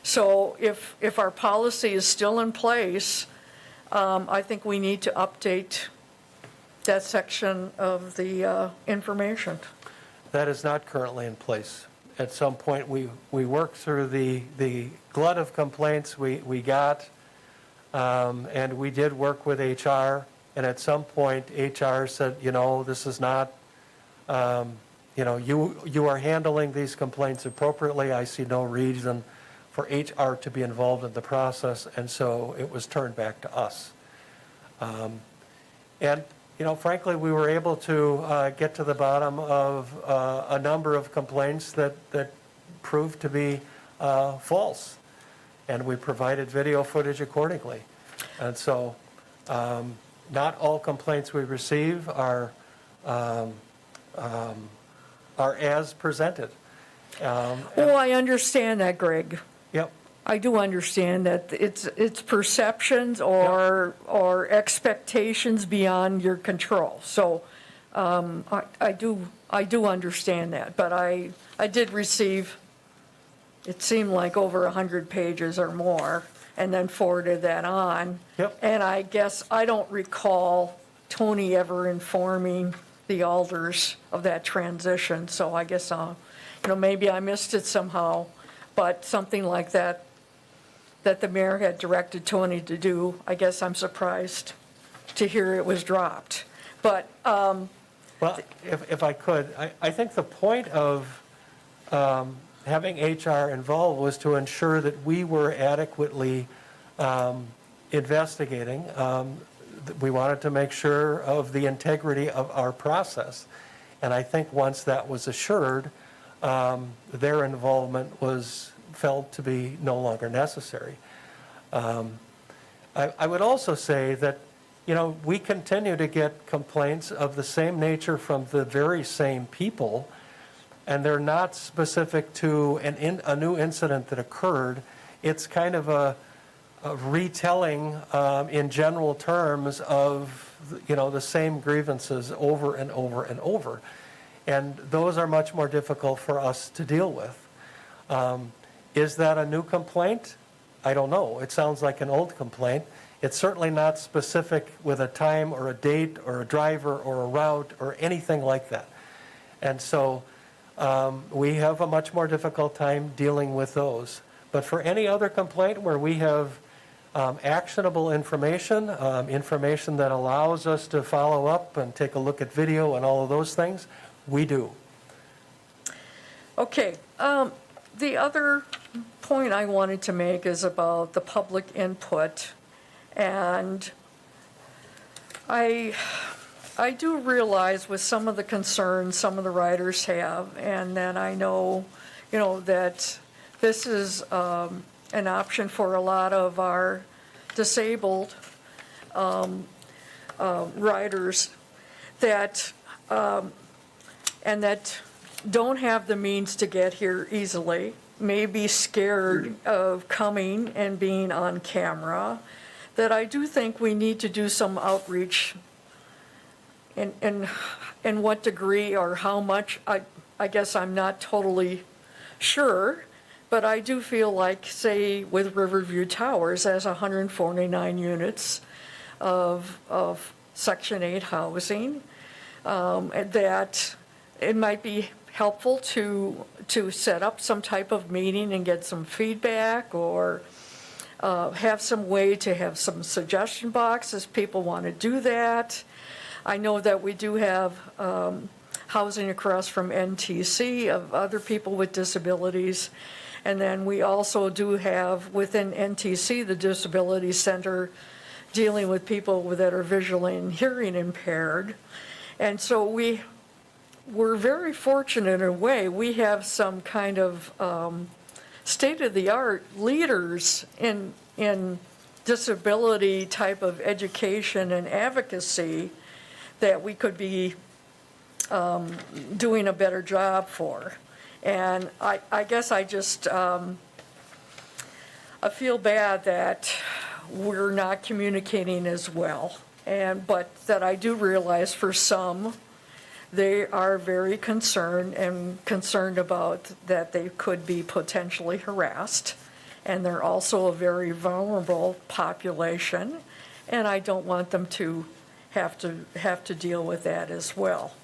E: So if our policy is still in place, I think we need to update that section of the information.
F: That is not currently in place. At some point, we worked through the glut of complaints we got, and we did work with HR, and at some point, HR said, this is not, you are handling these complaints appropriately. I see no reason for HR to be involved in the process, and so it was turned back to us. And frankly, we were able to get to the bottom of a number of complaints that proved to be false, and we provided video footage accordingly. And so not all complaints we receive are as presented.
E: Well, I understand that, Greg.
F: Yep.
E: I do understand that it's perceptions or expectations beyond your control. So I do understand that, but I did receive, it seemed like over 100 pages or more, and then forwarded that on.
F: Yep.
E: And I guess I don't recall Tony ever informing the alders of that transition. So I guess maybe I missed it somehow, but something like that the mayor had directed Tony to do, I guess I'm surprised to hear it was dropped. But
F: Well, if I could, I think the point of having HR involved was to ensure that we were adequately investigating. We wanted to make sure of the integrity of our process. And I think once that was assured, their involvement was felt to be no longer necessary. I would also say that, you know, we continue to get complaints of the same nature from the very same people, and they're not specific to a new incident that occurred. It's kind of a retelling in general terms of, you know, the same grievances over and over and over. And those are much more difficult for us to deal with. Is that a new complaint? I don't know. It sounds like an old complaint. It's certainly not specific with a time or a date or a driver or a route or anything like that. And so we have a much more difficult time dealing with those. But for any other complaint where we have actionable information, information that allows us to follow up and take a look at video and all of those things, we do.
E: Okay, the other point I wanted to make is about the public input. And I do realize with some of the concerns some of the riders have, and then I know, you know, that this is an option for a lot of our disabled riders that and that don't have the means to get here easily, may be scared of coming and being on camera, that I do think we need to do some outreach. In what degree or how much, I guess I'm not totally sure, but I do feel like, say, with Riverview Towers as 149 units of Section 8 housing, that it might be helpful to set up some type of meeting and get some feedback, or have some way to have some suggestion boxes. People want to do that. I know that we do have housing across from NTC of other people with disabilities. And then we also do have within NTC, the Disability Center, dealing with people that are visually and hearing impaired. And so we're very fortunate in a way. We have some kind of state-of-the-art leaders in disability type of education and advocacy that we could be doing a better job for. And I guess I just I feel bad that we're not communicating as well. But that I do realize for some, they are very concerned about that they could be potentially harassed. And they're also a very vulnerable population. And I don't want them to have to deal with that as well.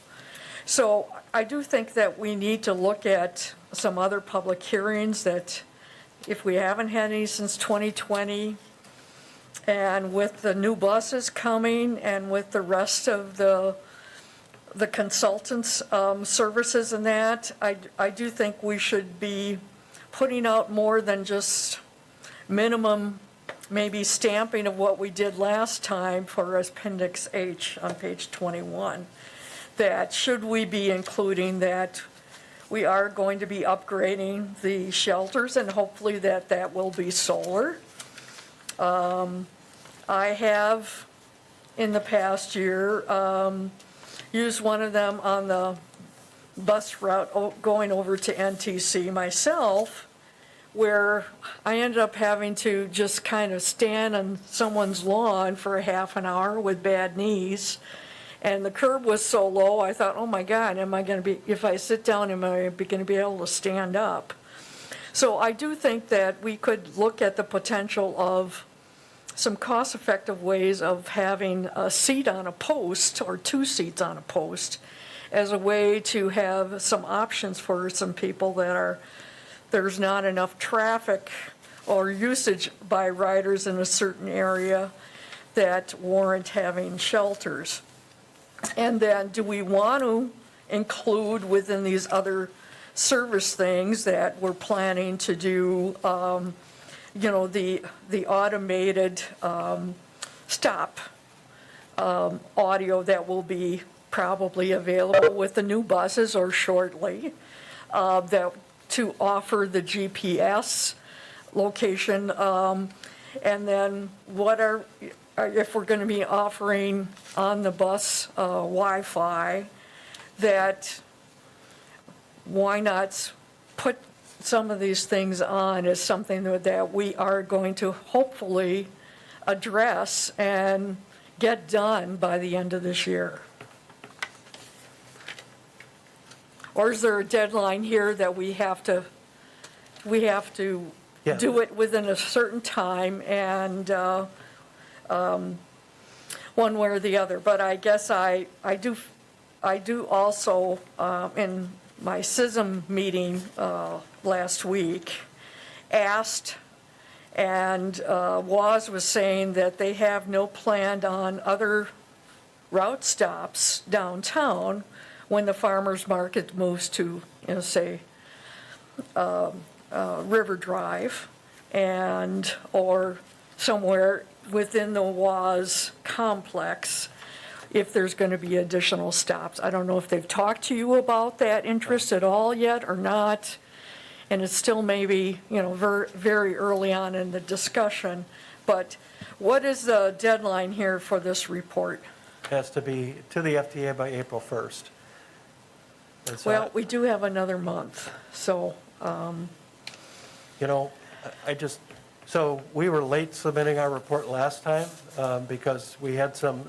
E: So I do think that we need to look at some other public hearings that, if we haven't had any since 2020, and with the new buses coming and with the rest of the consultants' services and that, I do think we should be putting out more than just minimum, maybe stamping of what we did last time for Appendix H on page 21. That should we be including that we are going to be upgrading the shelters, and hopefully that will be solar. I have, in the past year, used one of them on the bus route going over to NTC myself, where I ended up having to just kind of stand on someone's lawn for a half an hour with bad knees. And the curb was so low, I thought, oh my God, if I sit down, am I going to be able to stand up? So I do think that we could look at the potential of some cost-effective ways of having a seat on a post or 2 seats on a post as a way to have some options for some people there's not enough traffic or usage by riders in a certain area that warrant having shelters. And then do we want to include within these other service things that we're planning to do, the automated stop audio that will be probably available with the new buses or shortly, that to offer the GPS location, and then if we're going to be offering on the bus Wi-Fi, that why not put some of these things on as something that we are going to hopefully address and get done by the end of this year? Or is there a deadline here that we have to
F: Yeah.
E: do it within a certain time and one way or the other? But I guess I do also, in my CISM meeting last week, asked, and WAS was saying that they have no plan on other route stops downtown when the farmer's market moves to, say, River Drive or somewhere within the WAS complex, if there's going to be additional stops. I don't know if they've talked to you about that interest at all yet or not, and it's still maybe, very, very early on in the discussion, but what is the deadline here for this report?
F: Has to be to the FTA by April 1st. And so,
E: Well, we do have another month, so,
F: so we were late submitting our report last time because we had some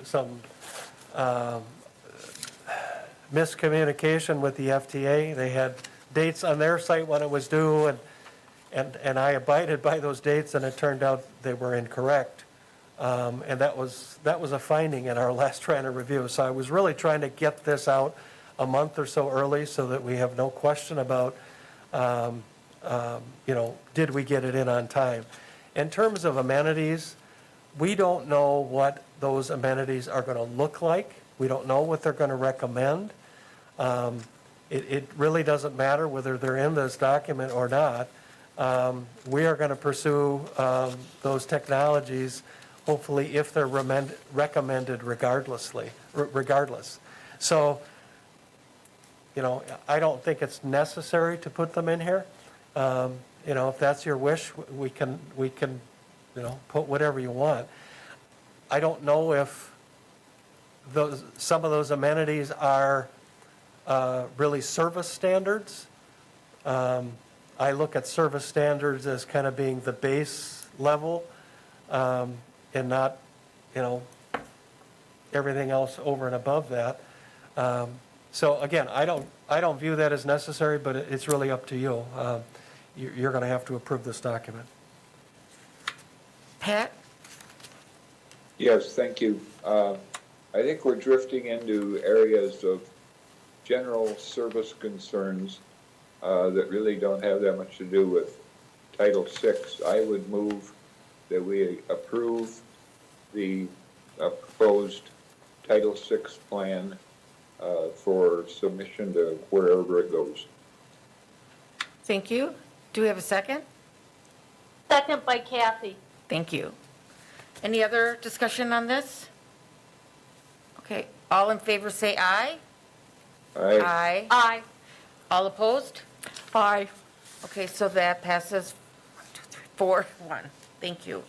F: miscommunication with the FTA. They had dates on their site when it was due, and I abided by those dates, and it turned out they were incorrect. And that was a finding in our last round of review. So I was really trying to get this out a month or so early so that we have no question about, did we get it in on time? In terms of amenities, we don't know what those amenities are going to look like. We don't know what they're going to recommend. It really doesn't matter whether they're in this document or not. We are going to pursue those technologies, hopefully, if they're recommended regardless. So, I don't think it's necessary to put them in here. If that's your wish, we can put whatever you want. I don't know if some of those amenities are really service standards. I look at service standards as kind of being the base level, and not, everything else over and above that. So again, I don't view that as necessary, but it's really up to you. You're going to have to approve this document.
A: Pat?
B: Yes, thank you. I think we're drifting into areas of general service concerns that really don't have that much to do with Title VI. I would move that we approve the proposed Title VI plan for submission to wherever it goes.
A: Thank you. Do we have a second?
D: Second by Kathy.
A: Thank you. Any other discussion on this? Okay, all in favor say aye.
B: Aye.
D: Aye.
A: All opposed?
E: Aye.
A: Okay, so that passes 4-1. Thank you.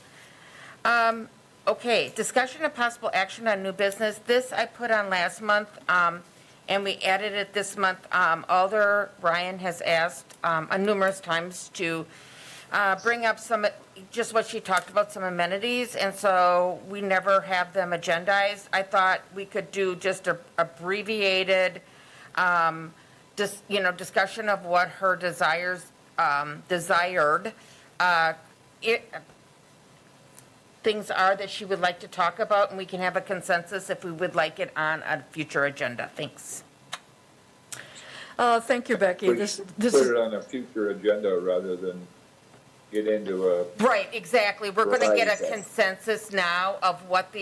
A: Okay, discussion of possible action on new business. This I put on last month, and we added it this month. Alder Ryan has asked numerous times to bring up just what she talked about, some amenities, and so we never have them agendized. I thought we could do just a abbreviated, discussion of what her desired things are that she would like to talk about, and we can have a consensus if we would like it on a future agenda. Thanks.
E: Thank you, Becky.
B: Put
E: This
B: it
E: is,
B: on a future agenda rather than get into a,
A: Right, exactly. We're going to get a
B: Right.
A: consensus now of what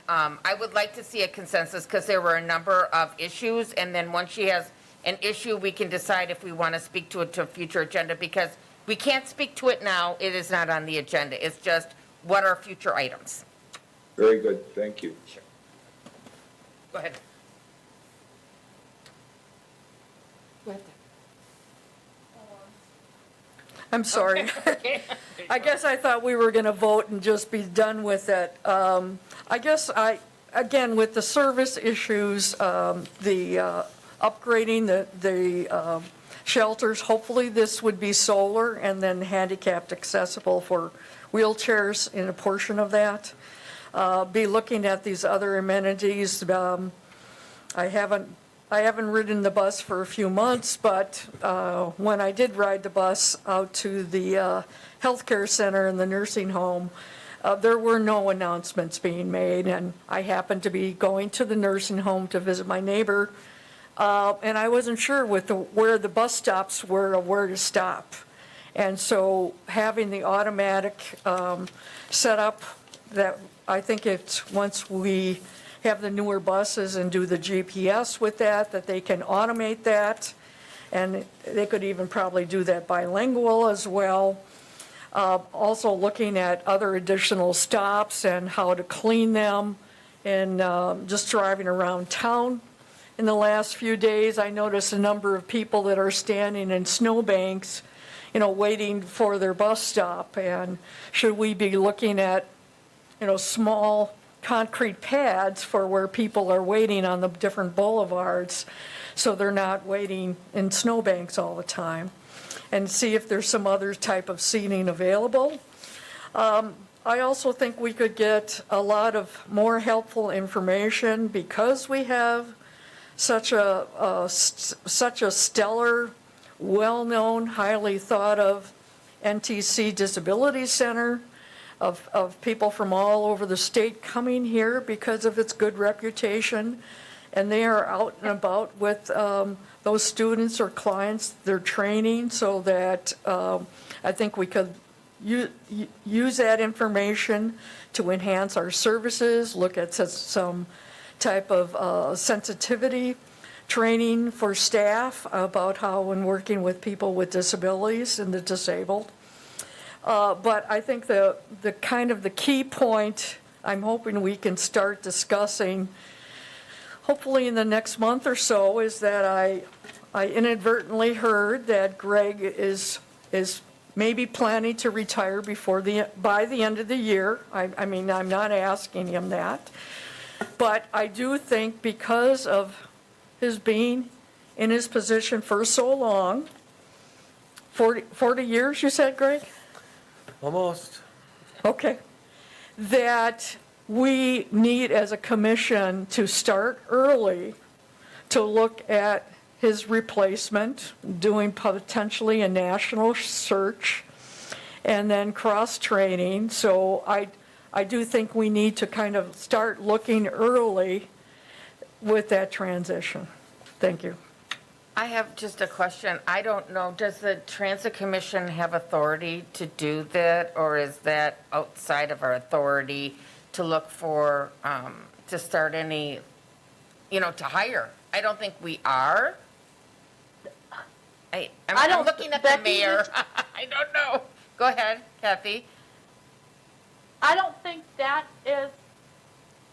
A: I would like to see a consensus because there were a number of issues. And then once she has an issue, we can decide if we want to speak to it to a future agenda because we can't speak to it now. It is not on the agenda. It's just what are future items.
B: very good, thank you.
A: Go ahead.
E: I'm sorry. I guess I thought we were going to vote and just be done with it. I guess again, with the service issues, the upgrading the shelters, hopefully this would be solar and then handicapped accessible for wheelchairs in a portion of that. Be looking at these other amenities. I haven't ridden the bus for a few months, but when I did ride the bus out to the healthcare center and the nursing home, there were no announcements being made, and I happened to be going to the nursing home to visit my neighbor, and I wasn't sure where the bus stops were or where to stop. And so having the automatic setup that I think it's once we have the newer buses and do the GPS with that they can automate that. And they could even probably do that bilingual as well. Also looking at other additional stops and how to clean them. And just driving around town in the last few days, I noticed a number of people that are standing in snowbanks, waiting for their bus stop. And should we be looking at, small concrete pads for where people are waiting on the different boulevards so they're not waiting in snowbanks all the time, and see if there's some other type of seating available. I also think we could get a lot of more helpful information because we have such a stellar, well-known, highly thought of NTC Disability Center of people from all over the state coming here because of its good reputation. And they are out and about with those students or clients they're training, so that I think we could use that information to enhance our services, look at some type of sensitivity training for staff about how when working with people with disabilities and the disabled. But I think the key point I'm hoping we can start discussing, hopefully in the next month or so, is that I inadvertently heard that Greg is maybe planning to retire by the end of the year. I mean, I'm not asking him that. But I do think because of his being in his position for so long, 40 years, you said, Greg?
F: Almost.
E: Okay. That we need as a commission to start early to look at his replacement, doing potentially a national search, and then cross-training. So I do think we need to kind of start looking early with that transition. Thank you.
A: I have just a question. I don't know, does the Transit Commission have authority to do that, or is that outside of our authority to look for, to start any, to hire? I don't think we are. I'm looking at the
D: Becky,
A: mayor. I don't know. Go ahead, Kathy.
D: I don't think that is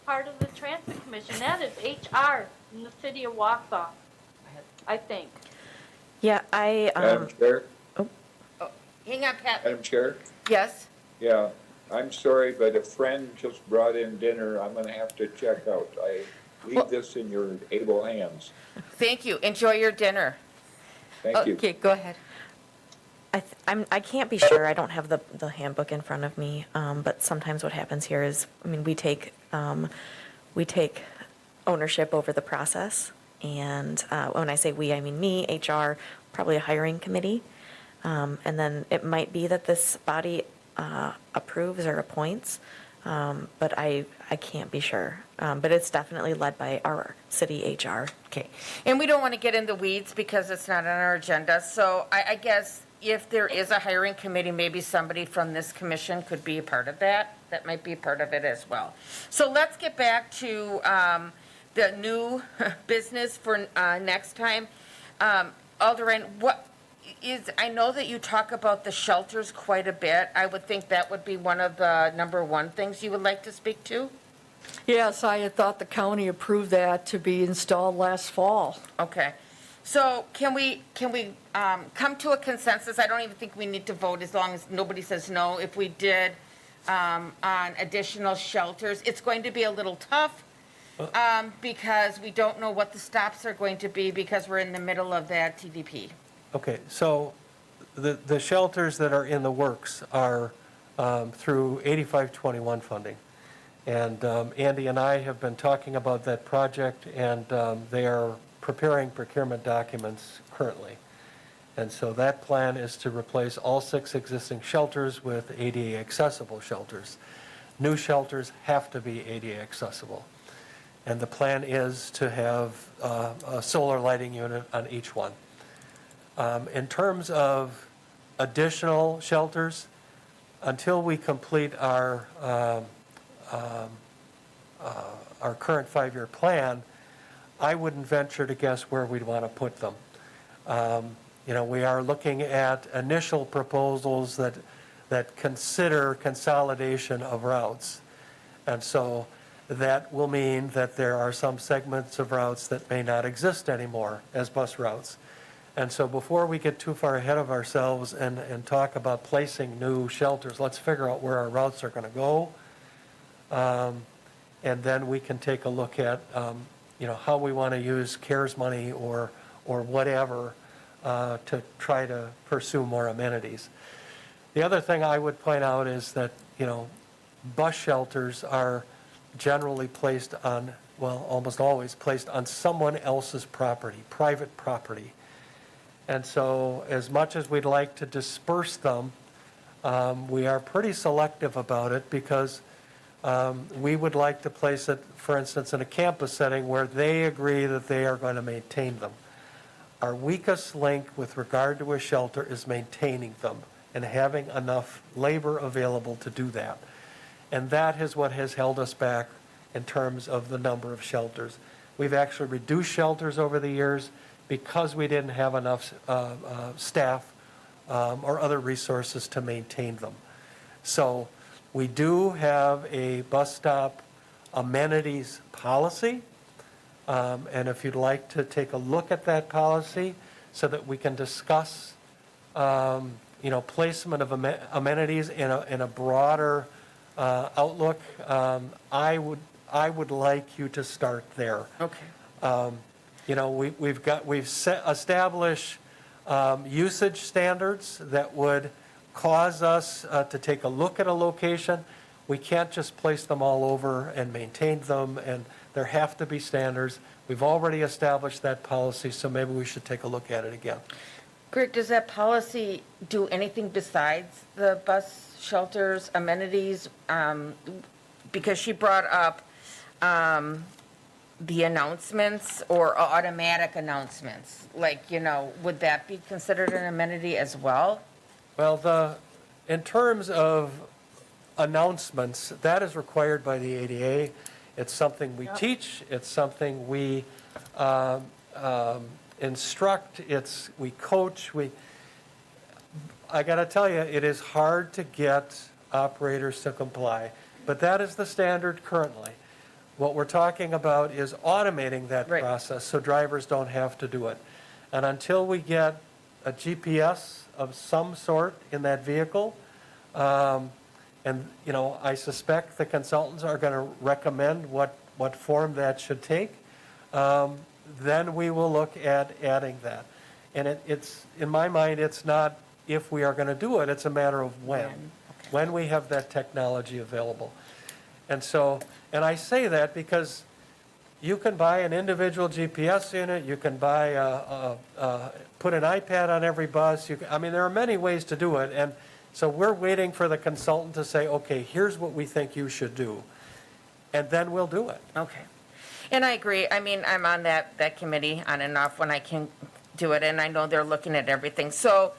D: part of the Transit Commission. That is HR in the city of Wausau, I think.
I: Yeah,
B: Madam Chair?
A: Hang on, Pat.
B: Madam Chair?
A: Yes?
B: Yeah, I'm sorry, but a friend just brought in dinner. I'm gonna have to check out. I leave this in your able hands.
A: Thank you. Enjoy your dinner.
B: Thank you.
A: Okay, go ahead.
I: I can't be sure. I don't have the handbook in front of me. But sometimes what happens here is, we take ownership over the process. And when I say we, I mean me, HR, probably a hiring committee. And then it might be that this body approves or appoints, but I can't be sure. But it's definitely led by our city HR.
A: Okay. And we don't want to get in the weeds because it's not on our agenda. So I guess if there is a hiring committee, maybe somebody from this commission could be a part of that. That might be a part of it as well. So let's get back to the new business for next time. Alderaan, what is, I know that you talk about the shelters quite a bit. I would think that would be one of the number one things you would like to speak to?
E: Yes, I had thought the county approved that to be installed last fall.
A: Okay. So can we come to a consensus? I don't even think we need to vote as long as nobody says no. If we did on additional shelters, it's going to be a little tough because we don't know what the stops are going to be because we're in the middle of that TDP.
F: Okay, so the shelters that are in the works are through 8521 funding. And Andy and I have been talking about that project, and they are preparing procurement documents currently. And so that plan is to replace all 6 existing shelters with ADA accessible shelters. New shelters have to be ADA accessible. And the plan is to have a solar lighting unit on each one. In terms of additional shelters, until we complete our current 5-year plan, I wouldn't venture to guess where we'd want to put them. We are looking at initial proposals that consider consolidation of routes. And so that will mean that there are some segments of routes that may not exist anymore as bus routes. And so before we get too far ahead of ourselves and talk about placing new shelters, let's figure out where our routes are going to go. And then we can take a look at, how we want to use CARES money or whatever to try to pursue more amenities. The other thing I would point out is that, bus shelters are generally placed on, almost always placed on someone else's property, private property. And so as much as we'd like to disperse them, we are pretty selective about it because we would like to place it, for instance, in a campus setting where they agree that they are going to maintain them. Our weakest link with regard to a shelter is maintaining them and having enough labor available to do that. And that is what has held us back in terms of the number of shelters. We've actually reduced shelters over the years because we didn't have enough staff or other resources to maintain them. So we do have a bus stop amenities policy. And if you'd like to take a look at that policy so that we can discuss, placement of amenities in a broader outlook, I would like you to start there.
A: Okay.
F: We've established usage standards that would cause us to take a look at a location. We can't just place them all over and maintain them, and there have to be standards. We've already established that policy, so maybe we should take a look at it again.
A: Greg, does that policy do anything besides the bus shelters, amenities? Because she brought up the announcements or automatic announcements. Would that be considered an amenity as well?
F: Well, in terms of announcements, that is required by the ADA. It's something we teach. It's something we instruct. We coach. I got to tell you, it is hard to get operators to comply, but that is the standard currently. What we're talking about is automating that
A: Right.
F: process so drivers don't have to do it. And until we get a GPS of some sort in that vehicle, I suspect the consultants are going to recommend what form that should take, then we will look at adding that. And it's in my mind, it's not if we are going to do it, it's a matter of when we have that technology available. And I say that because you can buy an individual GPS unit, you can buy put an iPad on every bus. There are many ways to do it. And so we're waiting for the consultant to say, okay, here's what we think you should do. And then we'll do it.
A: Okay. And I agree. I'm on that committee on and off when I can do it, and I know they're looking at everything. So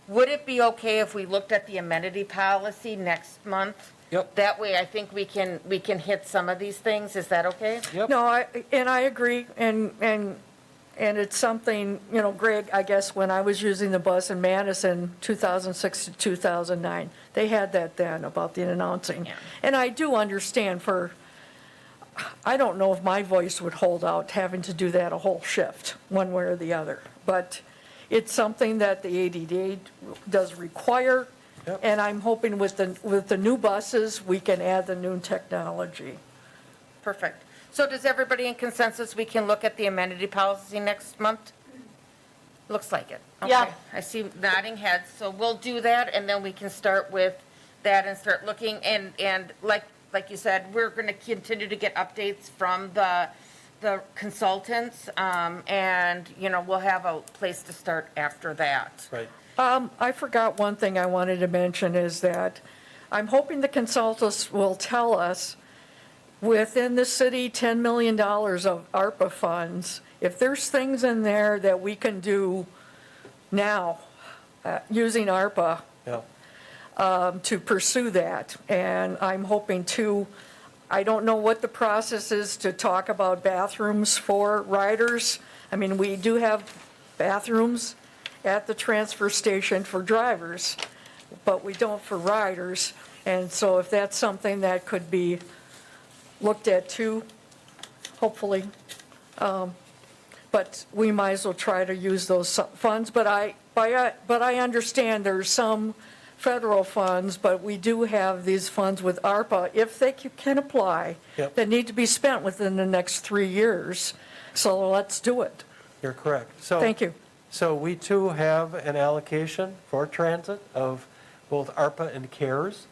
A: would it be okay if we looked at the amenity policy next month?
F: Yep.
A: That way, I think we can hit some of these things. Is that okay?
F: Yep.
E: No, I agree, and it's something, you know, Greg, I guess when I was using the bus in Madison, 2006 to 2009, they had that then about the announcing.
A: Yeah.
E: And I do understand I don't know if my voice would hold out having to do that a whole shift, one way or the other. But it's something that the ADA does require,
F: Yep.
E: and I'm hoping with the new buses, we can add the new technology.
A: Perfect. So does everybody in consensus, we can look at the amenity policy next month? Looks like it.
D: Yeah.
A: Okay. I see nodding heads, so we'll do that, and then we can start with that and start looking, and like you said, we're going to continue to get updates from the consultants, and, you know, we'll have a place to start after that.
F: Right.
E: I forgot one thing I wanted to mention is that I'm hoping the consultants will tell us within the city, $10 million of ARPA funds, if there's things in there that we can do now using ARPA
F: Yeah.
E: to pursue that. And I'm hoping to, I don't know what the process is to talk about bathrooms for riders. I mean, we do have bathrooms at the transfer station for drivers, but we don't for riders. And so if that's something that could be looked at too, hopefully. But we might as well try to use those funds. But I understand there's some federal funds, but we do have these funds with ARPA, if they can apply,
F: Yep.
E: that need to be spent within the next 3 years. So let's do it.
F: You're correct. So
E: Thank you.
F: So we too have an allocation for transit of both ARPA and CARES.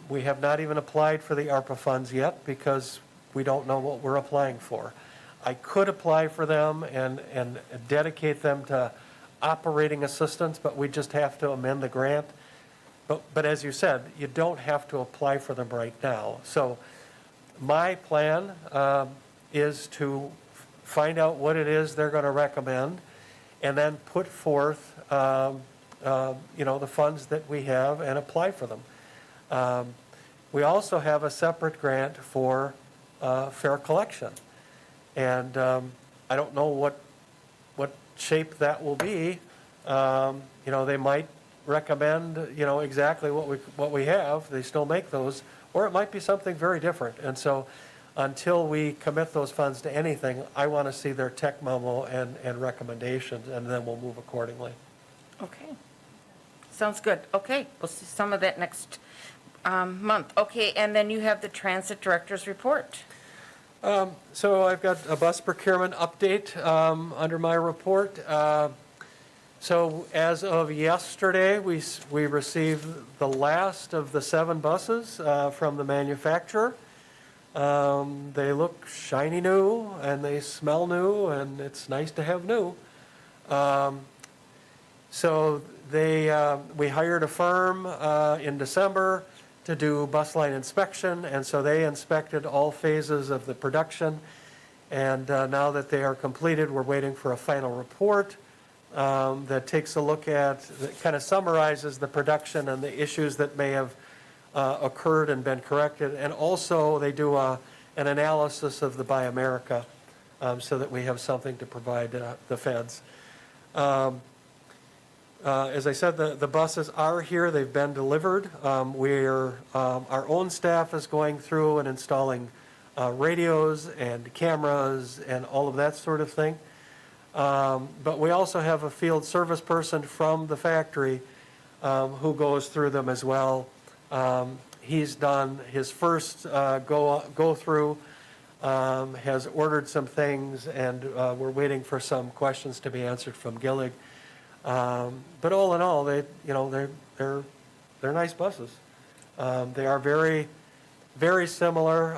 F: We have not even applied for the ARPA funds yet because we don't know what we're applying for. I could apply for them and dedicate them to operating assistance, but we just have to amend the grant. But as you said, you don't have to apply for them right now. So my plan is to find out what it is they're going to recommend and then put forth, the funds that we have and apply for them. We also have a separate grant for fare collection. And I don't know what shape that will be. They might recommend, exactly what we have. They still make those. Or it might be something very different. And so until we commit those funds to anything, I want to see their tech memo and recommendations, and then we'll move accordingly.
A: Okay. Sounds good. Okay, we'll see some of that next month. Okay, and then you have the transit director's report.
F: So I've got a bus procurement update under my report. So as of yesterday, we received the last of the 7 buses from the manufacturer. They look shiny new, and they smell new, and it's nice to have new. So we hired a firm in December to do bus line inspection, and so they inspected all phases of the production. And now that they are completed, we're waiting for a final report that takes a look at, that kind of summarizes the production and the issues that may have occurred and been corrected. And also, they do an analysis of the Buy America so that we have something to provide the feds. As I said, the buses are here. They've been delivered. Our own staff is going through and installing radios and cameras and all of that sort of thing. But we also have a field service person from the factory who goes through them as well. He's done his first go through, has ordered some things, and we're waiting for some questions to be answered from Gillig. But all in all, they're nice buses. They are very, very similar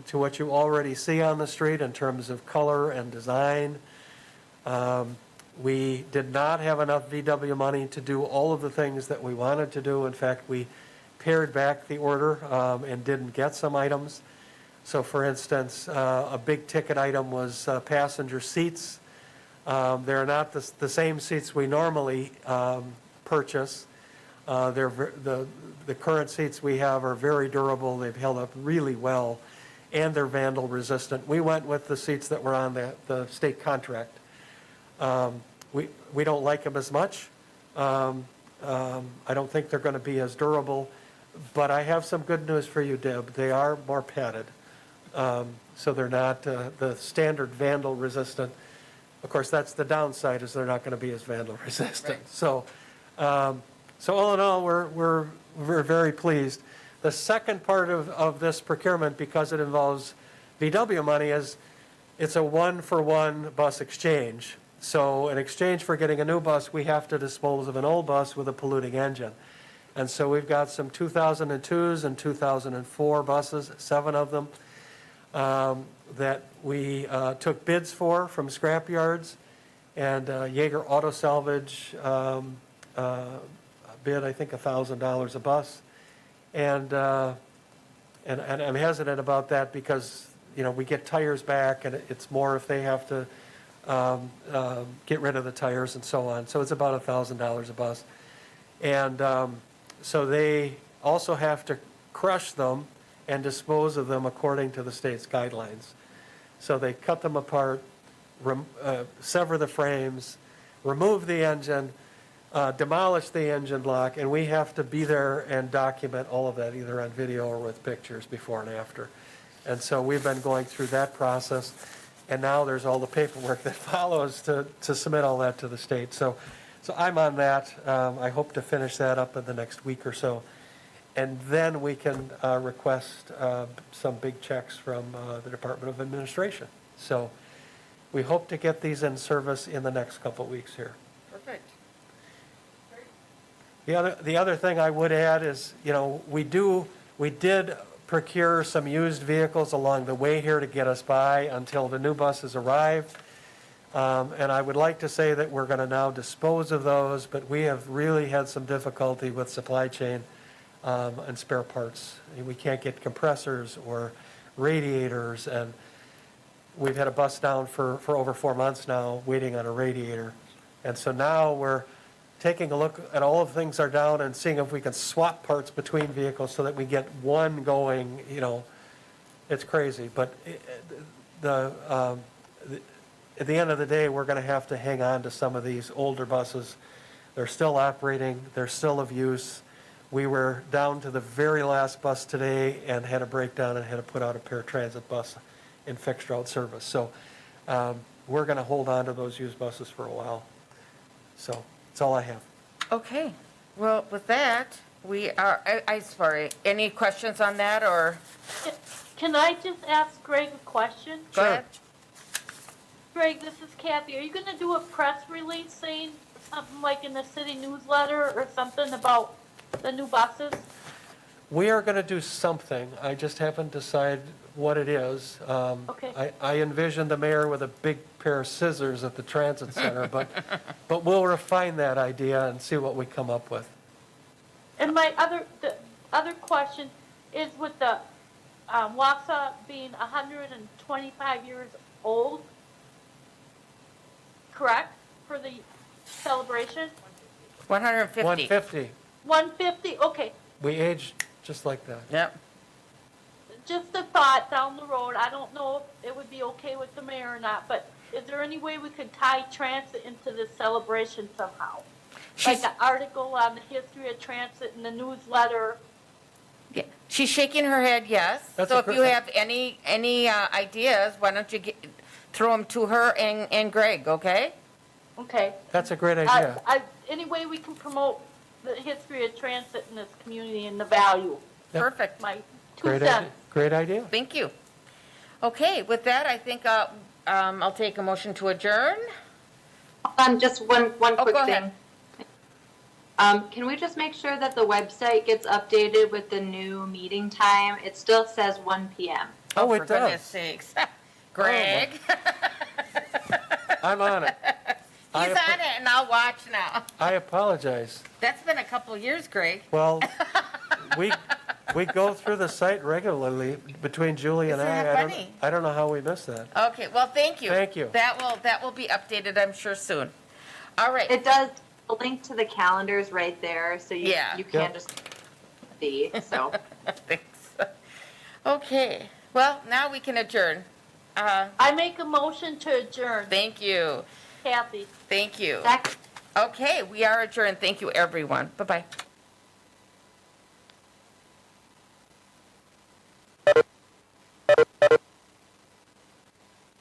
F: to what you already see on the street in terms of color and design. We did not have enough VW money to do all of the things that we wanted to do. In fact, we pared back the order and didn't get some items. So for instance, a big ticket item was passenger seats. They're not the same seats we normally purchase. The current seats we have are very durable, they've held up really well, and they're vandal resistant. We went with the seats that were on the state contract. We don't like them as much. I don't think they're going to be as durable, but I have some good news for you, Deb. They are more padded, so they're not the standard vandal resistant. Of course, that's the downside, is they're not going to be as vandal resistant.
A: Right.
F: So all in all, we're very pleased. The second part of this procurement, because it involves VW money, is it's a 1-for-1 bus exchange. So in exchange for getting a new bus, we have to dispose of an old bus with a polluting engine. And so we've got some 2002s and 2004 buses, 7 of them, that we took bids for from scrap yards. And Jaeger Auto Salvage bid, I think, $1,000 a bus. And I'm hesitant about that because, we get tires back, and it's more if they have to get rid of the tires and so on. So it's about $1,000 a bus. And so they also have to crush them and dispose of them according to the state's guidelines. So they cut them apart, sever the frames, remove the engine, demolish the engine block, and we have to be there and document all of that, either on video or with pictures before and after. And so we've been going through that process, and now there's all the paperwork that follows to submit all that to the state. So I'm on that. I hope to finish that up in the next week or so. And then we can request some big checks from the Department of Administration. So we hope to get these in service in the next couple of weeks here.
A: Perfect.
F: The other thing I would add is, we did procure some used vehicles along the way here to get us by until the new buses arrived. And I would like to say that we're going to now dispose of those, but we have really had some difficulty with supply chain and spare parts. We can't get compressors or radiators, and we've had a bus down for over 4 months now waiting on a radiator. And so now we're taking a look at all of the things are down and seeing if we can swap parts between vehicles so that we get one going. It's crazy, but at the end of the day, we're going to have to hang on to some of these older buses. They're still operating, they're still of use. We were down to the very last bus today and had a breakdown and had to put out a paratransit bus in fixed route service. So we're going to hold on to those used buses for a while. So that's all I have.
A: Okay, well, with that, we are, sorry, any questions on that, or?
D: Can I just ask Greg a question?
A: Go ahead.
D: Greg, this is Kathy. Are you gonna do a press release saying something like in the city newsletter or something about the new buses?
F: We are going to do something. I just haven't decided what it is.
D: Okay.
F: I envision the mayor with a big pair of scissors at the transit center, but we'll refine that idea and see what we come up with.
D: And the other question is with the Wausau being 125 years old, correct, for the celebration?
A: 150.
F: 150.
D: 150, okay.
F: We aged just like that.
A: Yep.
D: Just a thought down the road. I don't know if it would be okay with the mayor or not, but is there any way we could tie transit into this celebration somehow? Like an article on the history of transit in the newsletter?
A: Yeah. She's shaking her head yes.
F: That's
A: So
F: a
A: if
F: great-
A: you have any ideas, why don't you throw them to her and Greg, okay?
D: Okay.
F: That's a great idea.
D: Any way we can promote the history of transit in this community and the value?
F: Yep.
A: Perfect.
D: My 2
F: Great idea.
D: cents.
F: Great idea.
A: Thank you. Okay, with that, I think I'll take a motion to adjourn.
C: Just one
A: Oh,
C: quick
A: go
C: thing.
A: ahead.
C: Can we just make sure that the website gets updated with the new meeting time? It still says 1 p.m.
F: Oh,
A: for
F: it does.
A: goodness sakes. Greg,
F: I'm on it.
A: he's on it, and I'll watch now.
F: I apologize.
A: That's been a couple years, Greg.
F: Well, we go through the site regularly between Julie and
A: Isn't
F: I.
A: that funny?
F: I don't know how we missed that.
A: Okay, well, thank you.
F: Thank you.
A: That will be updated, I'm sure, soon. All right.
C: It does the link to the calendar's right there, so you,
A: Yeah.
C: you can
F: Yep.
C: just see, so.
A: Thanks. Okay, well, now we can adjourn.
D: I make a motion to adjourn.
A: Thank you,
D: Kathy.
A: thank you.
C: Second.
A: Okay, we are adjourned. Thank you, everyone. Bye-bye.